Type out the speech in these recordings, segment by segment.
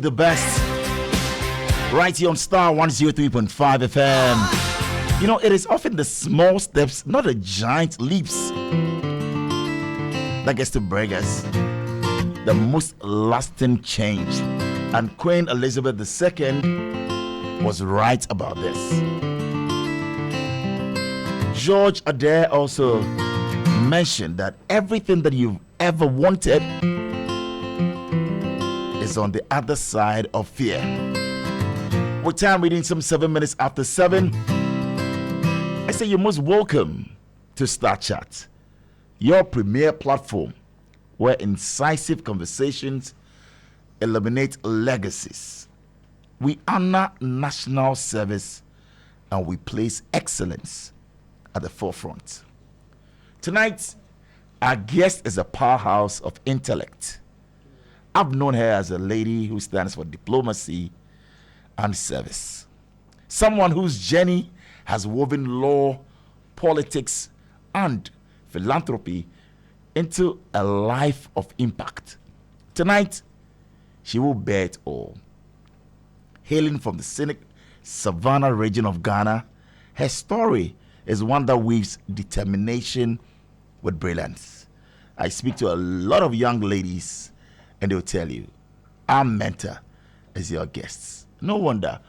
the best. Right here on Starr 103.5 FM. You know, it is often the small steps, not the giant leaps, that gets to bring us the most lasting change. And Queen Elizabeth II was right about this. George Aide also mentioned that everything that you've ever wanted is on the other side of fear. With time reading some 7 minutes after 7, I say you're most welcome to Star Chat, your premier platform where incisive conversations eliminate legacies. We honor national service and we place excellence at the forefront. Tonight, our guest is a powerhouse of intellect. I've known her as a lady who stands for diplomacy and service. Someone whose journey has woven law, politics, and philanthropy into a life of impact. Tonight, she will bear it all. Hailing from the scenic Savannah region of Ghana, her story is one that weaves determination with brilliance. I speak to a lot of young ladies, and they'll tell you, our mentor is your guest. No wonder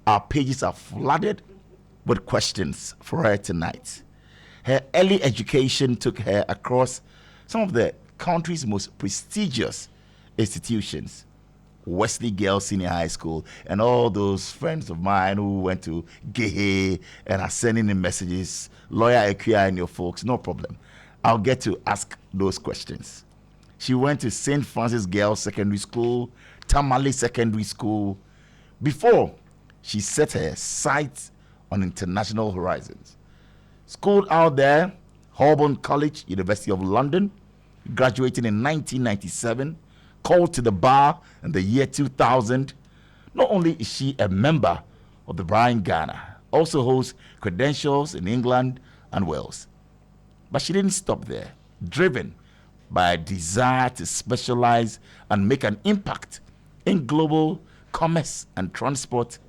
our pages are flooded with questions for her tonight. Her early education took her across some of the country's most prestigious institutions, Wesley Girls Senior High School, and all those friends of mine who went to Gehe and are sending in messages, Lawyer Equia and your folks, no problem. I'll get to ask those questions. She went to St. Francis Girls Secondary School, Tamale Secondary School, before she set her sights on international horizons. Schooled out there, Holborn College, University of London, graduating in 1997, called to the bar in the year 2000. Not only is she a member of the bar in Ghana, also holds credentials in England and Wales. But she didn't stop there. Driven by a desire to specialize and make an impact in global commerce and transport,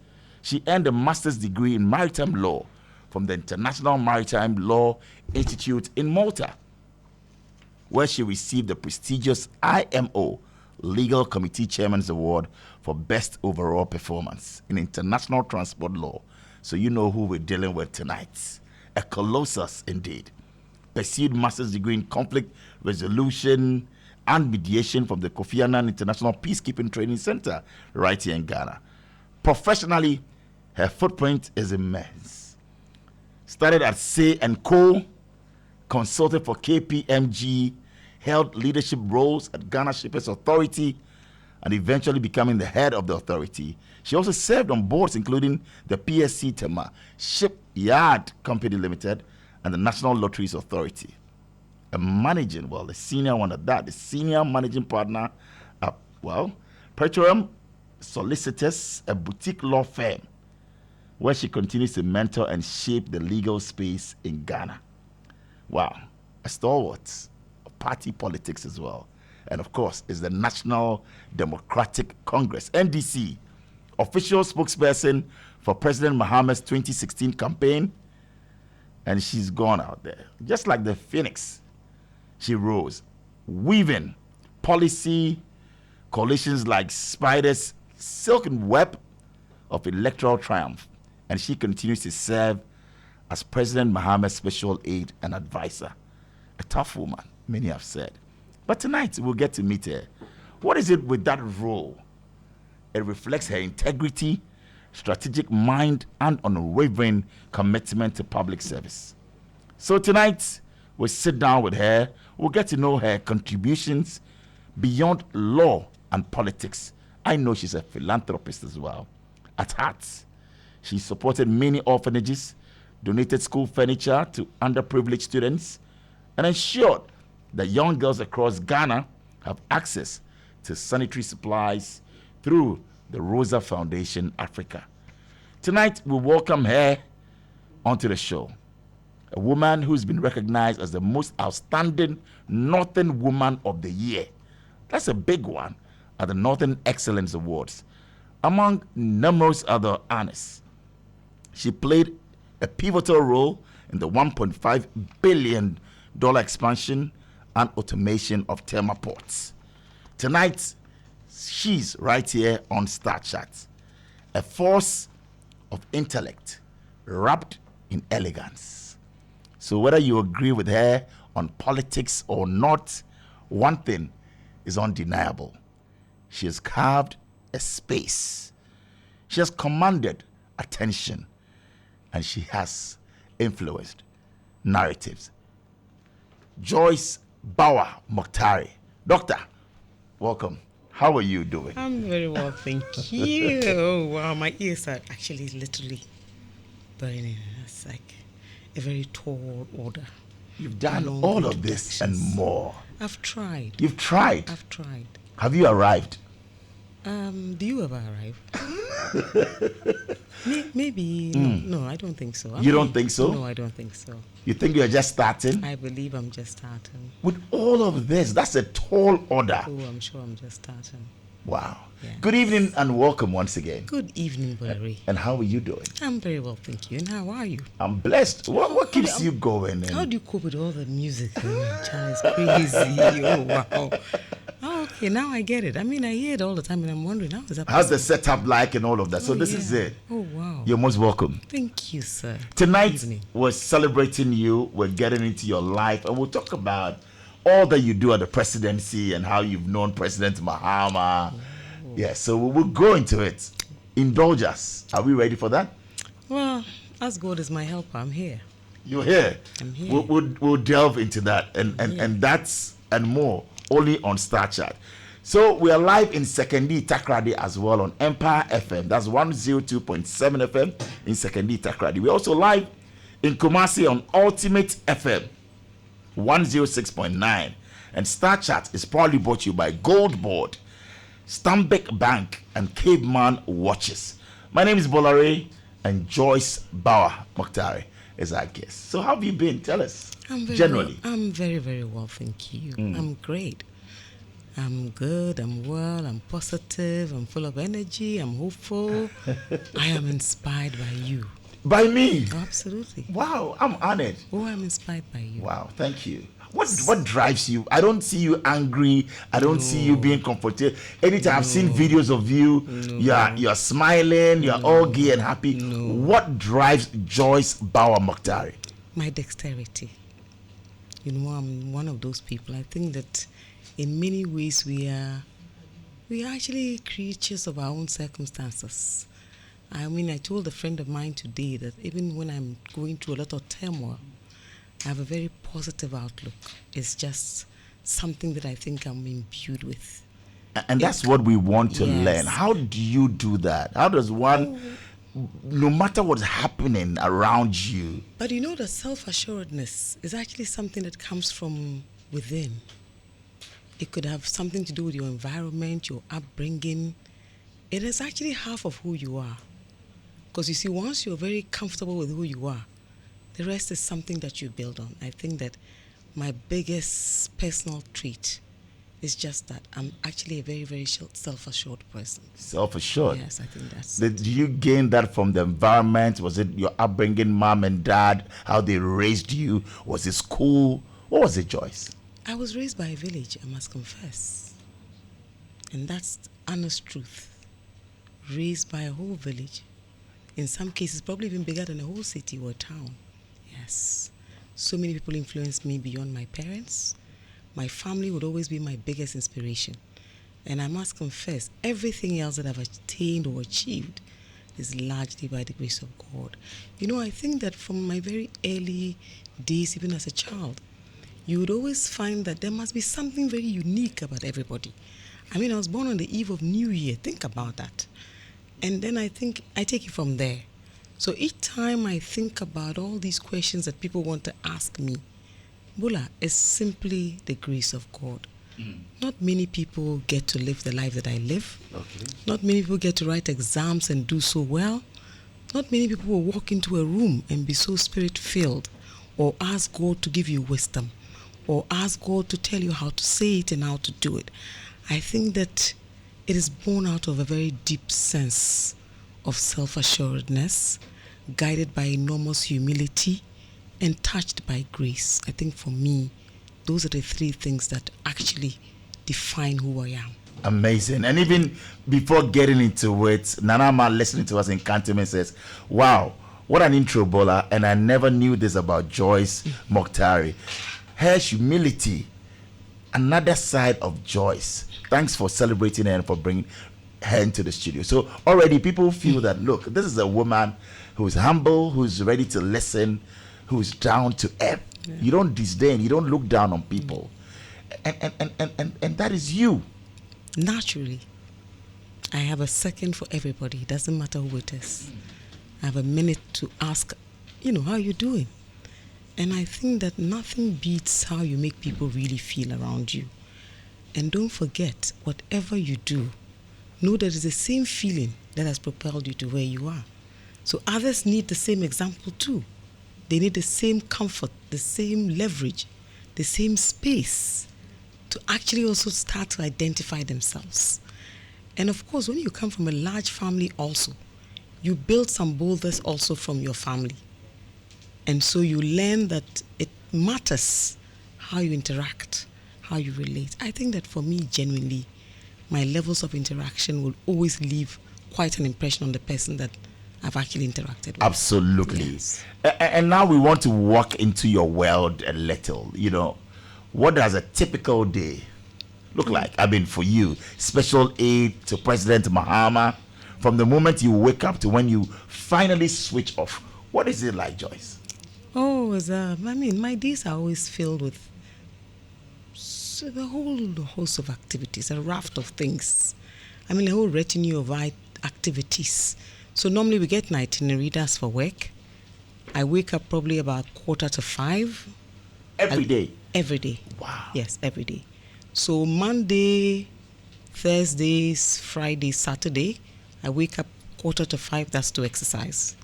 she earned a master's degree in maritime law from the International Maritime Law Institute in Malta, where she received the prestigious IMO Legal Committee Chairman's Award for Best Overall Performance in International Transport Law. So you know who we're dealing with tonight. A colossus indeed. Pursued master's degree in conflict resolution and mediation from the Kofi Annan International Peacekeeping Training Center right here in Ghana. Professionally, her footprint is immense. Started at Say & Co., consulted for KPMG, held leadership roles at Ghana Shippers Authority, and eventually becoming the head of the authority. She also served on boards including the PSC Tema Shipyard Company Limited and the National Lotteries Authority. The senior one at that, the senior managing partner at, Petroleum Solicitors, a boutique law firm, where she continues to mentor and shape the legal space in Ghana. Wow, a stalwart of party politics as well. And of course, is the National Democratic Congress, NDC, official spokesperson for President Mahama's 2016 campaign. And she's gone out there. Just like the phoenix, she rose, weaving policy coalitions like spiders' silken web of electoral triumph. And she continues to serve as President Mahama's special aide and advisor. A tough woman, many have said. But tonight, we'll get to meet her. What is it with that role? It reflects her integrity, strategic mind, and unwavering commitment to public service. So tonight, we'll sit down with her. We'll get to know her contributions beyond law and politics. I know she's a philanthropist as well. At heart, she supported many orphanages, donated school furniture to underprivileged students, and ensured that young girls across Ghana have access to sanitary supplies through the Rosa Foundation Africa. Tonight, we welcome her onto the show. A woman who's been recognized as the most outstanding Northern Woman of the Year. That's a big one at the Northern Excellence Awards. among numerous other honors. She played a pivotal role in the $1.5 billion expansion and automation of Tema ports. Tonight, she's right here on Star Chat, a force of intellect wrapped in elegance. So whether you agree with her on politics or not, one thing is undeniable. She has carved a space. She has commanded attention, and she has influenced narratives. Joyce Bawah Mogtari. Doctor, welcome. How are you doing? I'm very well, thank you. Oh, wow, my ears are actually literally burning. It's like a very tall order. You've done all of this and more. I've tried. You've tried? I've tried. Have you arrived? Do you ever arrive? Maybe. No, I don't think so. You don't think so? No, I don't think so. You think you're just starting? I believe I'm just starting. With all of this, that's a tall order. Oh, I'm sure I'm just starting. Wow. Yes. Good evening and welcome once again. Good evening, Bola Ray. And how are you doing? I'm very well, thank you. And how are you? I'm blessed. What keeps you going? How do you cope with all the music? Child, it's crazy. Oh, wow. Oh, okay, now I get it. I mean, I hear it all the time, and I'm wondering, how is that How's the setup like and all of that? So this is it. Oh, wow. You're most welcome. Thank you, sir. Tonight, we're celebrating you. We're getting into your life, and we'll talk about all that you do at the presidency and how you've known President Mahama. Oh. Yeah, so we'll go into it. Indulge us. Are we ready for that? Well, as God is my helper, I'm here. You're here. I'm here. We'll delve into that and that's and more only on Star Chat. So we are live in Sekondi Takoradi as well on Empire FM. That's 102.7 FM in Sekondi Takoradi. We're also live in Kumasi on Ultimate FM 106.9. And Star Chat is proudly brought to you by Gold Board, Stanbic Bank, and Caveman Watches. My name is Bola Ray, and Joyce Bawah Mogtari is our guest. So how have you been? Tell us. Generally. Well. I'm very, very well, thank you. I'm great. I'm good, I'm well, I'm positive, I'm full of energy, I'm hopeful. I am inspired by you. By me? Absolutely. Wow, I'm honored. Oh, I'm inspired by you. Wow, thank you. What drives you? I don't see you angry. I don't see you being comfortable. Anytime I've seen videos of you, you're smiling, you're all gay and happy. What drives Joyce Bawah Mogtari? My dexterity. You know, I'm one of those people. I think that in many ways we are actually creatures of our own circumstances. I mean, I told a friend of mine today that even when I'm going through a lot of turmoil, I have a very positive outlook. It's just something that I think I'm imbued with. And that's what we want to learn. How do you do that? How does one, no matter what's happening around you? But you know, the self-assuredness is actually something that comes from within. It could have something to do with your environment, your upbringing. It is actually half of who you are. Because you see, once you're very comfortable with who you are, the rest is something that you build on. I think that my biggest personal trait is just that I'm actually a very, very self-assured person. Self-assured? Yes, I think that's Did you gain that from the environment? Was it your upbringing, mom and dad, how they raised you? Was it school? What was it, Joyce? I was raised by a village, I must confess. And that's honest truth. Raised by a whole village. In some cases, probably even bigger than a whole city or town. Yes. So many people influenced me beyond my parents. My family would always be my biggest inspiration. And I must confess, everything else that I've attained or achieved is largely by the grace of God. You know, I think that from my very early days, even as a child, you would always find that there must be something very unique about everybody. I mean, I was born on the eve of New Year. Think about that. And then I think I take it from there. So each time I think about all these questions that people want to ask me, Bola, is simply the grace of God. Not many people get to live the life that I live. Okay. Not many people get to write exams and do so well. Not many people will walk into a room and be so spirit-filled, or ask God to give you wisdom, or ask God to tell you how to say it and how to do it. I think that it is born out of a very deep sense of self-assuredness, guided by enormous humility, and touched by grace. I think for me, those are the three things that actually define who I am. Amazing. And even before getting into it, Nanama listening to us in Cantonment says, wow, what an intro, Bola. And I never knew this about Joyce Mogtari. Her humility, another side of Joyce. Thanks for celebrating her and for bringing her into the studio. So already people feel that, look, this is a woman who's humble, who's ready to listen, who's down to earth. Yeah. You don't disdain, you don't look down on people. And that is you. Naturally. I have a second for everybody. It doesn't matter who it is. I have a minute to ask, how are you doing? And I think that nothing beats how you make people really feel around you. And don't forget, whatever you do, know that it's the same feeling that has propelled you to where you are. So others need the same example too. They need the same comfort, the same leverage, the same space to actually also start to identify themselves. And of course, when you come from a large family also, you build some boulders also from your family. And so you learn that it matters how you interact, how you relate. I think that for me, genuinely, my levels of interaction will always leave quite an impression on the person that I've actually interacted with. Absolutely. Yes. And now we want to walk into your world a little. What does a typical day look like? I mean, for you, special aid to President Mahama, from the moment you wake up to when you finally switch off. What is it like, Joyce? Oh, my days are always filled with a whole host of activities, a raft of things. A whole retinue of activities. So normally we get an itinerary, that's for work. I wake up probably about 4:45. Every day? Every day. Wow. Yes, every day. So Monday, Thursdays, Friday, Saturday, I wake up 4:45, that's to exercise.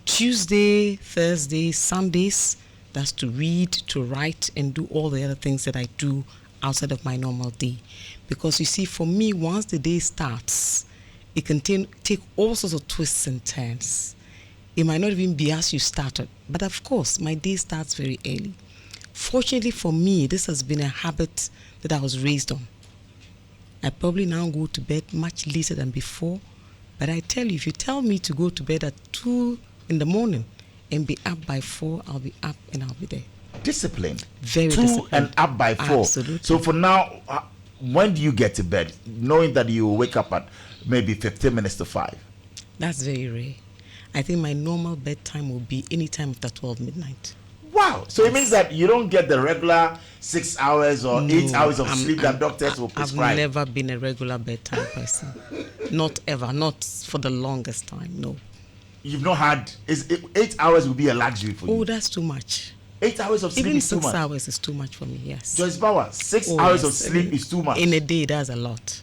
Tuesday, Thursday, Sundays, that's to read, to write, and do all the other things that I do outside of my normal day. Because you see, for me, once the day starts, it can take all sorts of twists and turns. It might not even be as you started. But of course, my day starts very early. Fortunately for me, this has been a habit that I was raised on. I probably now go to bed much later than before. But I tell you, if you tell me to go to bed at 2 in the morning and be up by 4, I'll be up and I'll be there. Discipline. Very 2 disciplined. and up by 4. Absolutely. So for now, when do you get to bed? Knowing that you will wake up at maybe 15 minutes to 5. That's very rare. I think my normal bedtime will be any time after 12 midnight. Wow. So it means that you don't get the regular 6 hours or 8 hours of sleep that doctors will prescribe. I've never been a regular bedtime person. Not ever. Not for the longest time. No. You've not had... 8 hours will be a luxury for you. Oh, that's too much. 8 hours of sleep Even is too much. 6 hours is too much for me, yes. Joyce Bawah, 6 hours of sleep is too much. In a day, that's a lot.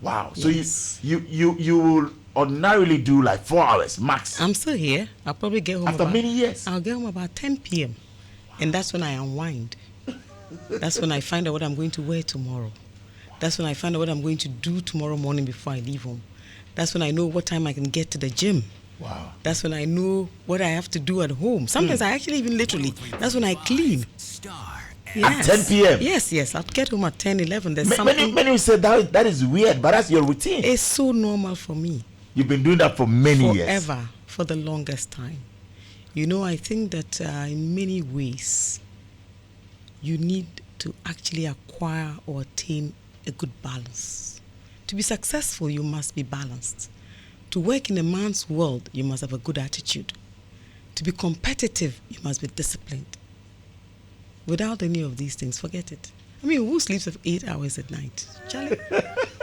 Wow. So yes. you will ordinarily do like 4 hours max. I'm still here. I'll probably get home after many years. I'll get home about 10 p.m. Wow. And that's when I unwind. That's when I find out what I'm going to wear tomorrow. That's when I find out what I'm going to do tomorrow morning before I leave home. That's when I know what time I can get to the gym. Wow. That's when I know what I have to do at home. Sometimes I actually even literally, that's when I clean. Starr. Yes. At 10 p.m. Yes. I'll get home at 10, 11. There's something. Many say that is weird, but that's your routine. It's so normal for me. You've been doing that for many years. Forever, for the longest time. I think that in many ways, you need to actually acquire or attain a good balance. To be successful, you must be balanced. To work in a man's world, you must have a good attitude. To be competitive, you must be disciplined. Without any of these things, forget it. Who sleeps for 8 hours at night? Charlie,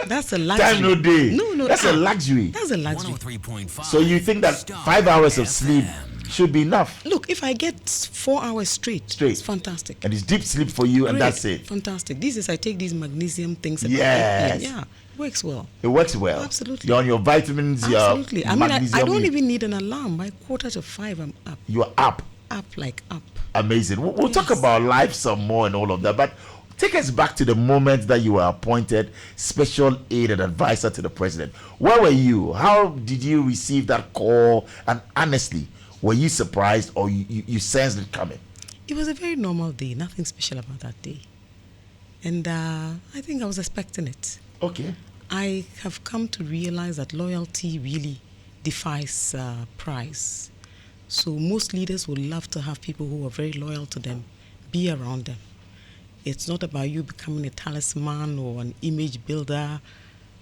that's a luxury. Time no day. No. That's a luxury. That's a luxury. 103.5. So you think that 5 hours of sleep should be enough? Look, if I get 4 hours straight, it's fantastic. And it's deep sleep for you, and that's it. Fantastic. These days I take these magnesium things. Yes. Yeah, it works well. It works well. Absolutely. You're on your vitamins. Absolutely. Magnesium. I don't even need an alarm. By 4:45, I'm up. You're up. Up like up. Amazing. We'll talk about life some more and all of that. But Take us back to the moment that you were appointed special aide and advisor to the president. Where were you? How did you receive that call? And honestly, were you surprised or you sensed it coming? It was a very normal day, nothing special about that day. And I think I was expecting it. Okay. I have come to realize that loyalty really defies price. So most leaders would love to have people who are very loyal to them be around them. It's not about you becoming a talisman or an image builder.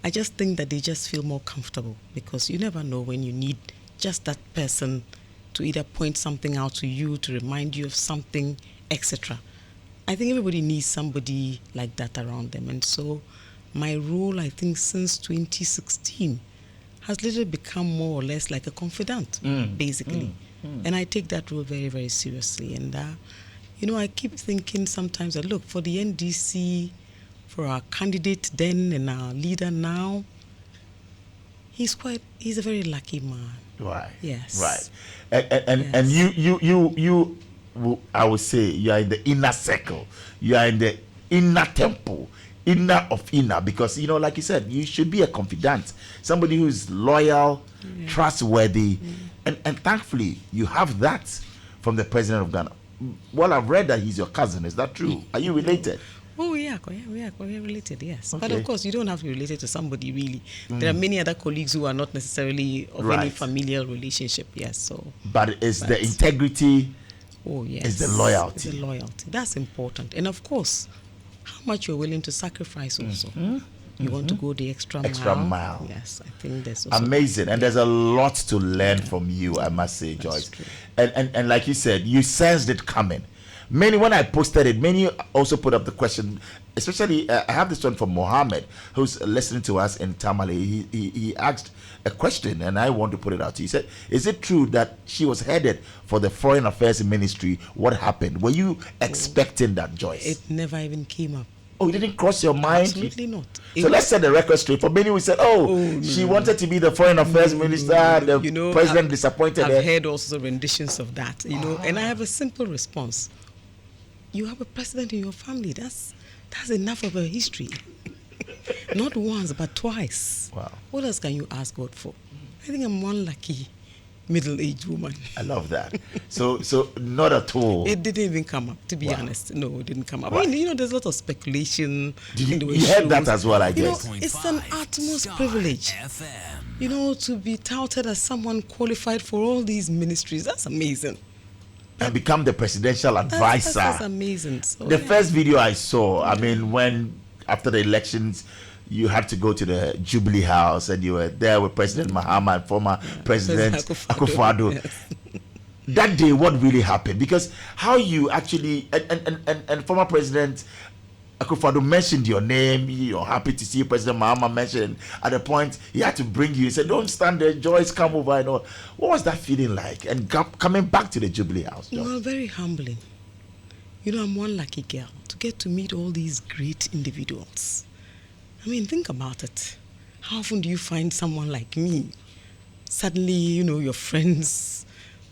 I just think that they just feel more comfortable because you never know when you need just that person to either point something out to you, to remind you of something, etc. I think everybody needs somebody like that around them. And so my role, I think, since 2016 has literally become more or less like a confidant, basically. And I take that role very, very seriously. And, I keep thinking sometimes that, look, for the NDC, for our candidate then and our leader now, he's a very lucky man. Right. Yes. Right. And you, I would say, you are in the inner circle. You are in the inner temple. Inner of inner, because like you said, you should be a confidant, somebody who is loyal, trustworthy, and thankfully you have that from the president of Ghana. Well, I've read that he's your cousin. Is that true? Are you related? Oh, we are related, yes. Okay. But of course, you don't have to be related to somebody really. There are many other colleagues who are not necessarily of any familial relationship, yes. So, but it's the integrity. Oh yes, it's the loyalty. It's the loyalty. That's important, and of course, how much you're willing to sacrifice also. You want to go the extra mile. Yes, I think that's also amazing. And there's a lot to learn from you, I must say, Joyce. And like you said, you sensed it coming. Many, when I posted it, many also put up the question, especially I have this one from Mohammed, who's listening to us in Tamale. He asked a question, and I want to put it out to you. He said, is it true that she was headed for the Foreign Affairs Ministry? What happened? Were you expecting that, Joyce? It never even came up. Oh, it didn't cross your mind? Absolutely not. So let's set the record straight. For many, we said, she wanted to be the Foreign Affairs Minister. The president disappointed her. I've heard also renditions of that, and I have a simple response. You have a president in your family. That's enough of a history. Not once, but twice. Wow. What else can you ask God for? I think I'm one lucky middle-aged woman. I love that. So not at all. It didn't even come up, to be honest. No, it didn't come up. Right. I mean, there's a lot of speculation. You heard that as well, I guess. It's an utmost privilege. To be touted as someone qualified for all these ministries. That's amazing. And become the presidential advisor. That's amazing. So, the first video I saw, I mean, when after the elections, you had to go to the Jubilee House and you were there with President Mahama and former President Akufo-Addo. Yes. That day, what really happened? Because how you actually, and former President Akufo-Addo mentioned your name, you're happy to see President Mahama mentioned. At the point, he had to bring you. He said, don't stand there, Joyce, come over and all. What was that feeling like? And coming back to the Jubilee House? Joyce? Well, very humbling. I'm one lucky girl to get to meet all these great individuals. I mean, think about it. How often do you find someone like me? Suddenly, your friends,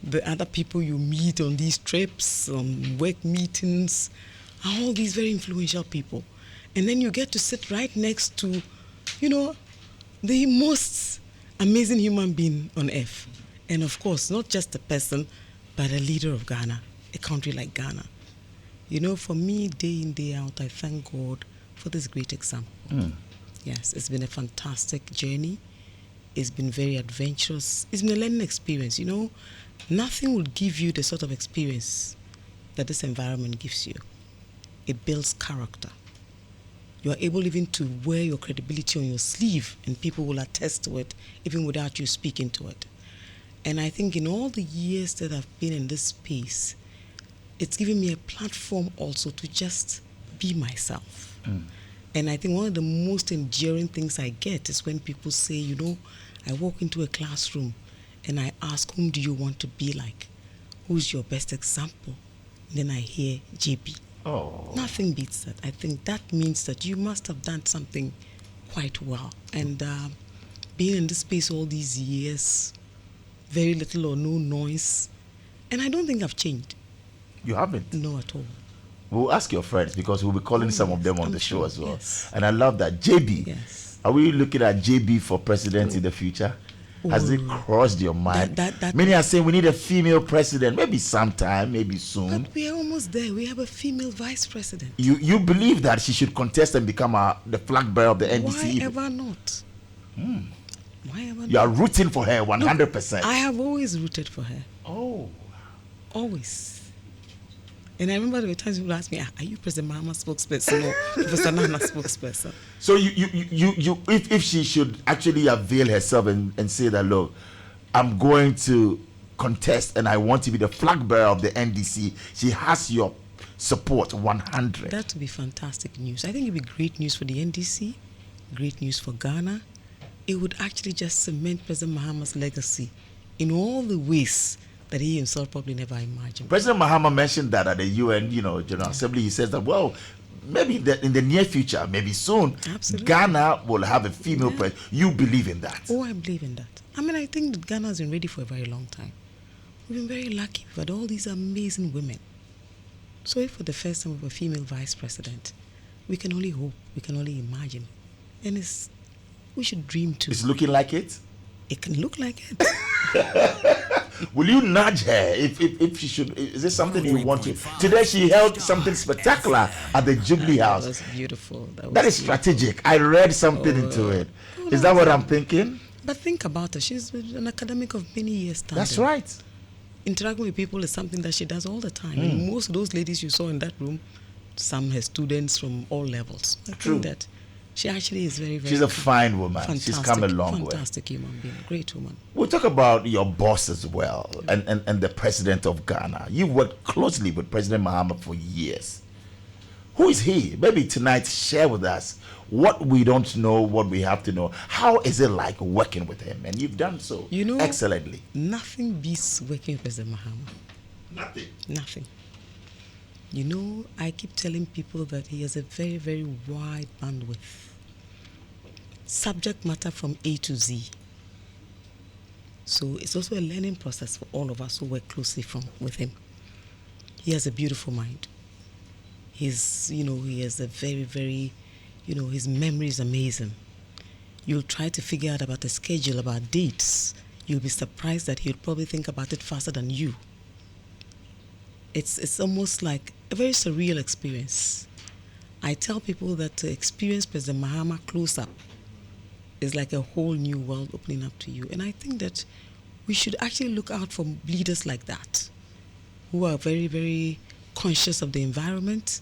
the other people you meet on these trips, on work meetings, are all these very influential people. And then you get to sit right next to, the most amazing human being on earth. And of course, not just a person, but a leader of Ghana, a country like Ghana. For me, day in, day out, I thank God for this great example. Yes, it's been a fantastic journey. It's been very adventurous. It's been a learning experience. Nothing will give you the sort of experience that this environment gives you. It builds character. You are able even to wear your credibility on your sleeve, and people will attest to it even without you speaking to it. And I think in all the years that I've been in this space, it's given me a platform also to just be myself. And I think one of the most endearing things I get is when people say, I walk into a classroom and I ask, whom do you want to be like? Who's your best example? And then I hear JB. Oh. Nothing beats that. I think that means that you must have done something quite well. And being in this space all these years, very little or no noise. And I don't think I've changed. You haven't? No, at all. We'll ask your friends because we'll be calling some of them on the show as well. Yes. And I love that. JB, Yes. are we looking at JB for president in the future? Has it crossed your mind? Many are saying we need a female president, maybe sometime, maybe soon. But we are almost there. We have a female vice president. You believe that she should contest and become the flag bearer of the NDC? Why ever not? Why ever not? You are rooting for her 100%. Look, I have always rooted for her. Oh. Always. And I remember there were times people asked me, are you President Mahama spokesperson or Professor Nana spokesperson? So if she should actually avail herself and say that, look, I'm going to contest and I want to be the flag bearer of the NDC, she has your support 100. That would be fantastic news. I think it would be great news for the NDC, great news for Ghana. It would actually just cement President Mahama's legacy in all the ways that he himself probably never imagined. President Mahama mentioned that at the UN, General Assembly. He says that, well, maybe in the near future, maybe soon, Absolutely. Ghana will have a female president. You believe in that? Oh, I believe in that. I mean, I think that Ghana has been ready for a very long time. We've been very lucky. We've had all these amazing women. So if for the first time we have a female vice president, we can only hope, we can only imagine. And we should dream too. It's looking like it? It can look like it. Will you nudge her if she should? Is this something you want to? Today she held something spectacular at the Jubilee House. That was beautiful. That is strategic. I read something into it. Is that what I'm thinking? But think about her. She's an academic of many years standing. That's right. Interacting with people is something that she does all the time. And most of those ladies you saw in that room, some her students from all levels. I True. think that she actually is very, very... She's a fine woman. Fantastic, She's come a long way. Fantastic human being. Great woman. We'll talk about your boss as well, and the president of Ghana. You've worked closely with President Mahama for years. Who is he? Maybe tonight share with us what we don't know, what we have to know. How is it like working with him? And you've done so excellently. Nothing beats working with President Mahama. Nothing. Nothing. I keep telling people that he has a very, very wide bandwidth. Subject matter from A to Z. So it's also a learning process for all of us who work closely with him. He has a beautiful mind. He has a very, very, his memory is amazing. You'll try to figure out about the schedule, about dates. You'll be surprised that he'll probably think about it faster than you. It's almost like a very surreal experience. I tell people that to experience President Mahama close up is like a whole new world opening up to you. And I think that we should actually look out for leaders like that, who are very, very conscious of the environment,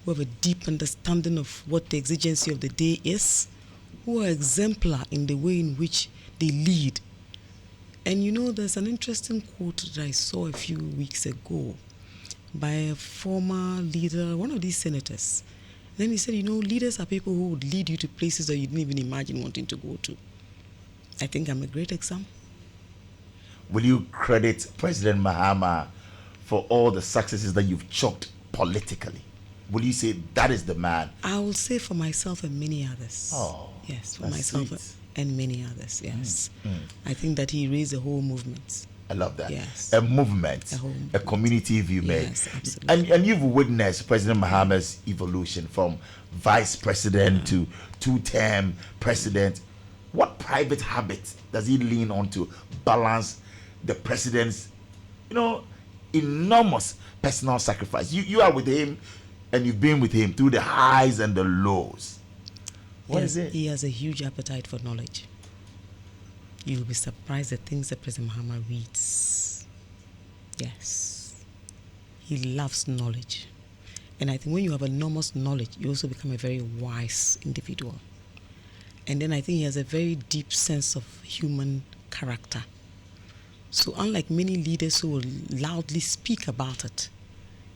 who have a deep understanding of what the exigency of the day is, who are exemplar in the way in which they lead. And there's an interesting quote that I saw a few weeks ago by a former leader, one of these senators. Then he said, leaders are people who would lead you to places that you didn't even imagine wanting to go to. I think I'm a great example. Will you credit President Mahama for all the successes that you've chalked politically? Will you say that is the man? I will say for myself and many others. Oh, yes, for myself and many others, yes. I think that he raised a whole movement. I love that. Yes. A movement, a community view made. Yes, absolutely. And you've witnessed President Mahama's evolution from vice president to two-term president. What private habits does he lean on to balance the president's, enormous personal sacrifice? You are with him, and you've been with him through the highs and the lows. What is it? He has a huge appetite for knowledge. You'll be surprised at things that President Mahama reads. Yes. He loves knowledge. And I think when you have enormous knowledge, you also become a very wise individual. And then I think he has a very deep sense of human character. So unlike many leaders who will loudly speak about it,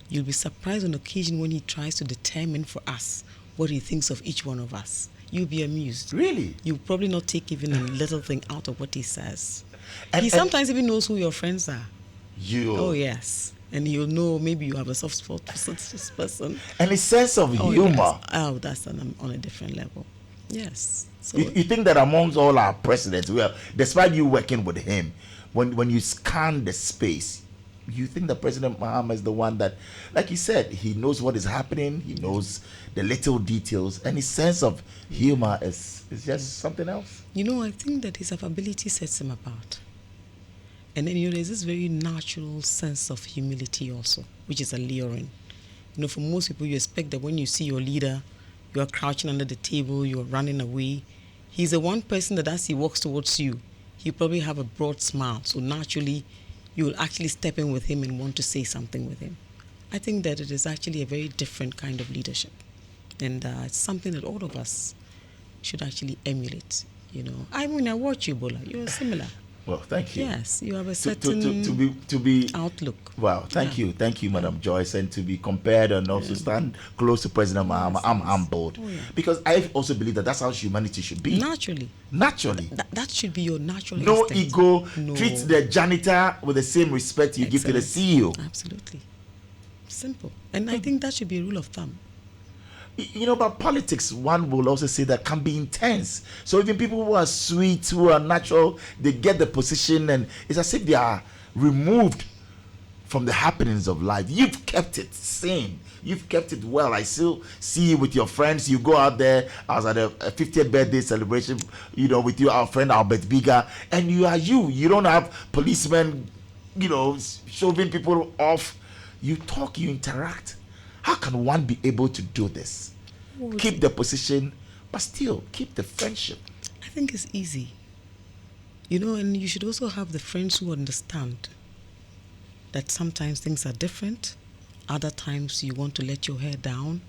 you'll be surprised on occasion when he tries to determine for us what he thinks of each one of us. You'll be amused. Really? You'll probably not take even a little thing out of what he says. He sometimes even knows who your friends are. Oh, yes. And you'll know maybe you have a soft spot for such this person. And his sense of humor. Yes. Oh, that's on a different level. Yes. So you think that amongst all our presidents, despite you working with him, when you scan the space, you think that President Mahama is the one that, like you said, he knows what is happening, he knows the little details, and his sense of humor is just something else? You know, I think that his ability sets him apart. And then, you know, there's this very natural sense of humility also, which is alluring. You know, for most people, you expect that when you see your leader, you are crouching under the table, you are running away. He's the one person that as he walks towards you, he'll probably have a broad smile. So naturally, you will actually step in with him and want to say something with him. I think that it is actually a very different kind of leadership. And it's something that all of us should actually emulate, you know. I mean, I watch you, Bola. You're similar. Well, thank you. Yes, you have a certain to be outlook. Wow, thank you, Madam Joyce, and to be compared and also stand close to President Mahama, I'm humbled because I also believe that that's how humanity should be. Naturally. That should be your natural. No instinct. ego. No. Treat the janitor with the same respect you give to the CEO. Absolutely, simple, and I think that should be a rule of thumb. You know, about politics, one will also say that can be intense. So even people who are sweet, who are natural, they get the position and it's as if they are removed from the happenings of life. You've kept it sane. You've kept it well. I still see you with your friends. You go out there. I was at a 50th birthday celebration, you know, with our friend Albert Biga, and you are you. You don't have policemen, you know, shoving people off. You talk, you interact. How can one be able to do this? Keep the position, but still keep the friendship. I think it's easy. You know, and you should also have the friends who understand that sometimes things are different. Other times you want to let your hair down.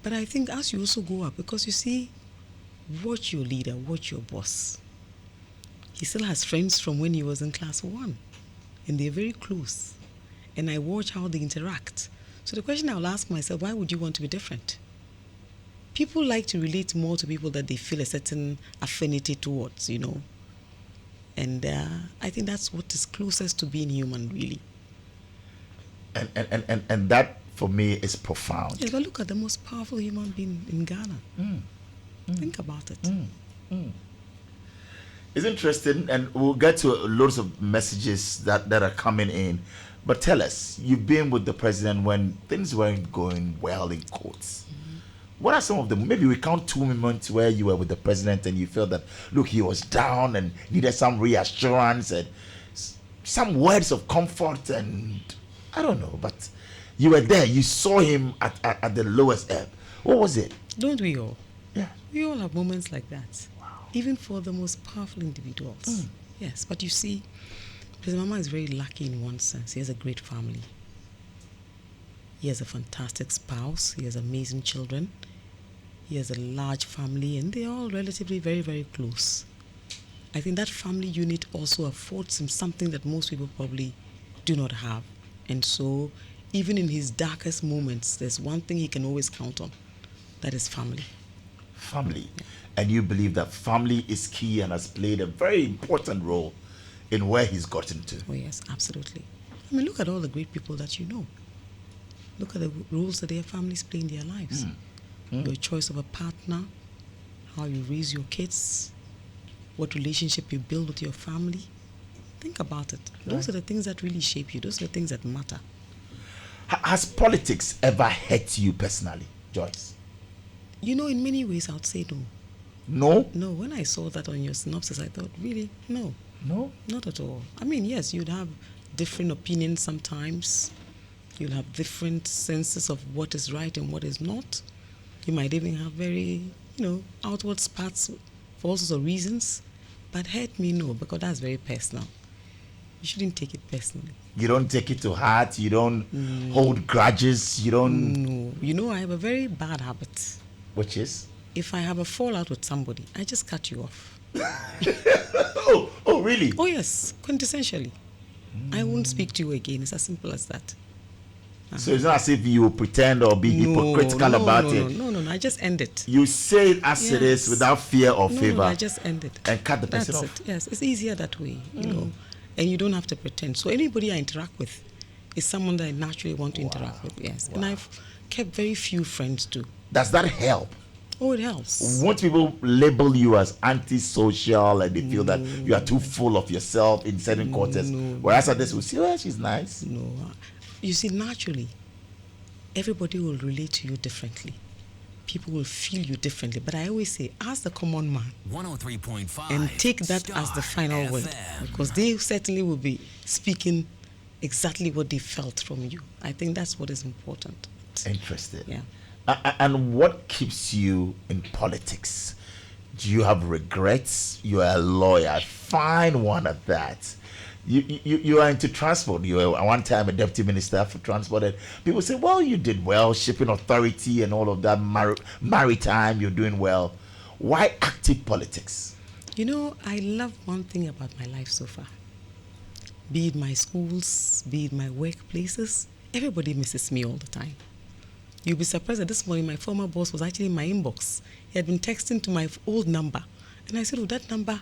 But I think as you also go up, because you see, watch your leader, watch your boss. He still has friends from when he was in class 1. And they're very close. And I watch how they interact. So the question I'll ask myself, why would you want to be different? People like to relate more to people that they feel a certain affinity towards, you know. And I think that's what is closest to being human, really. And that, for me, is profound. Yes, but look at the most powerful human being in Ghana. Think about it. It's interesting, and we'll get to loads of messages that are coming in. But tell us, you've been with the president when things weren't going well in courts. What are some of them? Maybe we count 2 moments where you were with the president and you felt that, look, he was down and needed some reassurance and some words of comfort, and I don't know, but you were there. You saw him at the lowest ebb. What was it? Don't we all? Yeah. We all have moments like that. Wow. Even for the most powerful individuals. Yes, but you see, President Mahama is very lucky in one sense. He has a great family. He has a fantastic spouse. He has amazing children. He has a large family, and they're all relatively very, very close. I think that family unit also affords him something that most people probably do not have. And so, even in his darkest moments, there's one thing he can always count on. That is family. Family. Yeah. And you believe that family is key and has played a very important role in where he's gotten to. Oh yes, absolutely. I mean, look at all the great people that you know. Look at the roles that their families play in their lives. Your choice of a partner, how you raise your kids, what relationship you build with your family. Think about it. Those are the things that really shape you. Those are the things that matter. Has politics ever hurt you personally, Joyce? You know, in many ways, I would say no. No? No, when I saw that on your synopsis, I thought, really, no. No? Not at all. I mean, yes, you'd have different opinions sometimes. You'll have different senses of what is right and what is not. You might even have very, outward spats for all sorts of reasons. But hurt me, no, because that's very personal. You shouldn't take it personally. You don't take it to heart? You don't hold grudges? You don't... No. I have a very bad habit. Which is? If I have a fallout with somebody, I just cut you off. Oh, really? Oh, yes, quintessentially. I won't speak to you again. It's as simple as that. So it's not as if you pretend or be hypocritical about it. No. I just end it. You say it as it is without fear or favor. No, I just end it. And cut the person off. That's it. Yes, it's easier that way, you know. And you don't have to pretend. So anybody I interact with is someone that I naturally want to interact with, yes. Wow. And I've kept very few friends too. Does that help? Oh, it helps. Won't people label you as antisocial and they feel that you are too full of yourself in certain quarters? Whereas others will say, well, she's nice. No. You see, naturally, everybody will relate to you differently. People will feel you differently. But I always say, ask the common man 103.5 and take that as the final word. Because they certainly will be speaking exactly what they felt from you. I think that's what is important. Interesting. Yeah. And what keeps you in politics? Do you have regrets? You are a lawyer, fine one at that. You are into transport. You were at one time a deputy minister for transport, and people say, well, you did well, shipping authority and all of that, maritime, you're doing well. Why active politics? You know, I love one thing about my life so far. Be it my schools, be it my workplaces, everybody misses me all the time. You'll be surprised that this morning my former boss was actually in my inbox. He had been texting to my old number. And I said, oh, that number,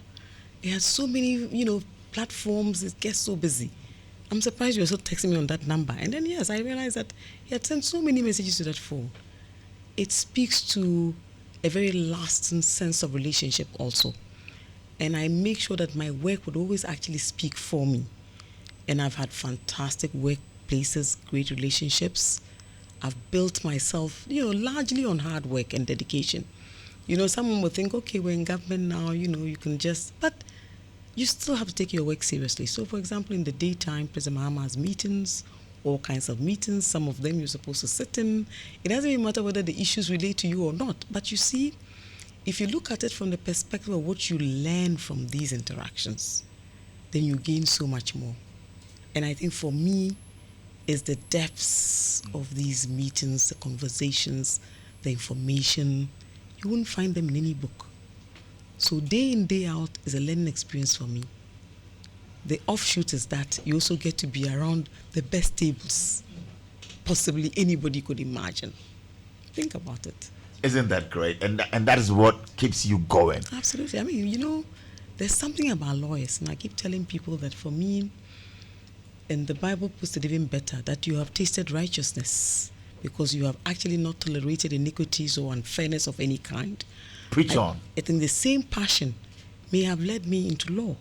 it has so many, platforms, it gets so busy. I'm surprised you're still texting me on that number. And then, yes, I realized that he had sent so many messages to that phone. It speaks to a very lasting sense of relationship also. And I make sure that my work would always actually speak for me. And I've had fantastic workplaces, great relationships. I've built myself, largely on hard work and dedication. Someone would think, okay, we're in government now, you can just, but you still have to take your work seriously. So, for example, in the daytime, President Mahama has meetings, all kinds of meetings. Some of them you're supposed to sit in. It doesn't even matter whether the issues relate to you or not. But you see, if you look at it from the perspective of what you learn from these interactions, then you gain so much more. And I think for me, is the depths of these meetings, the conversations, the information. You wouldn't find them in any book. So day in, day out is a learning experience for me. The offshoot is that you also get to be around the best tables possibly anybody could imagine. Think about it. Isn't that great? And that is what keeps you going. Absolutely. I mean, there's something about lawyers, and I keep telling people that for me, and the Bible puts it even better, that you have tasted righteousness because you have actually not tolerated iniquities or unfairness of any kind. Preach on. I think the same passion may have led me into law.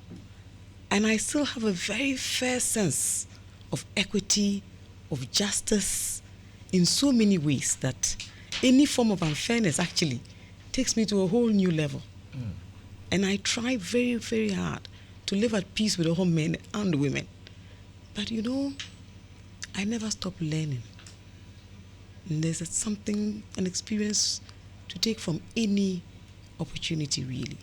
And I still have a very fair sense of equity, of justice, in so many ways that any form of unfairness actually takes me to a whole new level. And I try very, very hard to live at peace with all men and women. But I never stop learning. And there's something, an experience to take from any opportunity, really.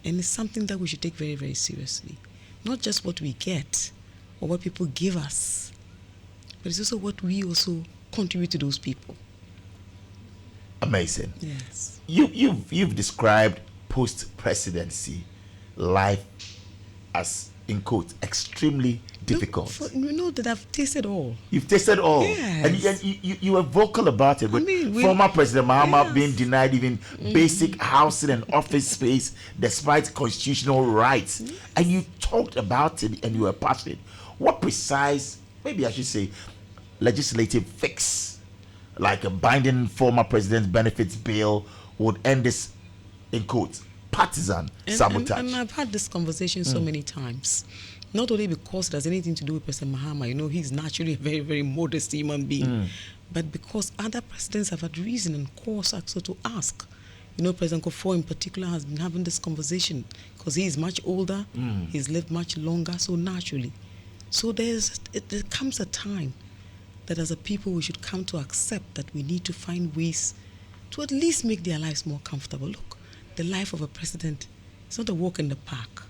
And it's something that we should take very, very seriously. Not just what we get or what people give us, but it's also what we also contribute to those people. Amazing. Yes. You've described post-presidency life as, in quotes, extremely difficult. That I've tasted all. You've tasted all. Yes. And you were vocal about it. With former President Mahama being denied even basic housing and office space despite constitutional rights. And you talked about it and you were passionate. What precise, maybe I should say, legislative fix, like a binding former president's benefits bill, would end this, in quotes, partisan sabotage? And I've had this conversation so many times. Not only because it has anything to do with President Mahama, he's naturally a very, very modest human being, but because other presidents have had reason and cause also to ask. President Kufuor in particular has been having this conversation because he is much older, he's lived much longer, so naturally. So there comes a time that as a people we should come to accept that we need to find ways to at least make their lives more comfortable. Look, the life of a president is not a walk in the park.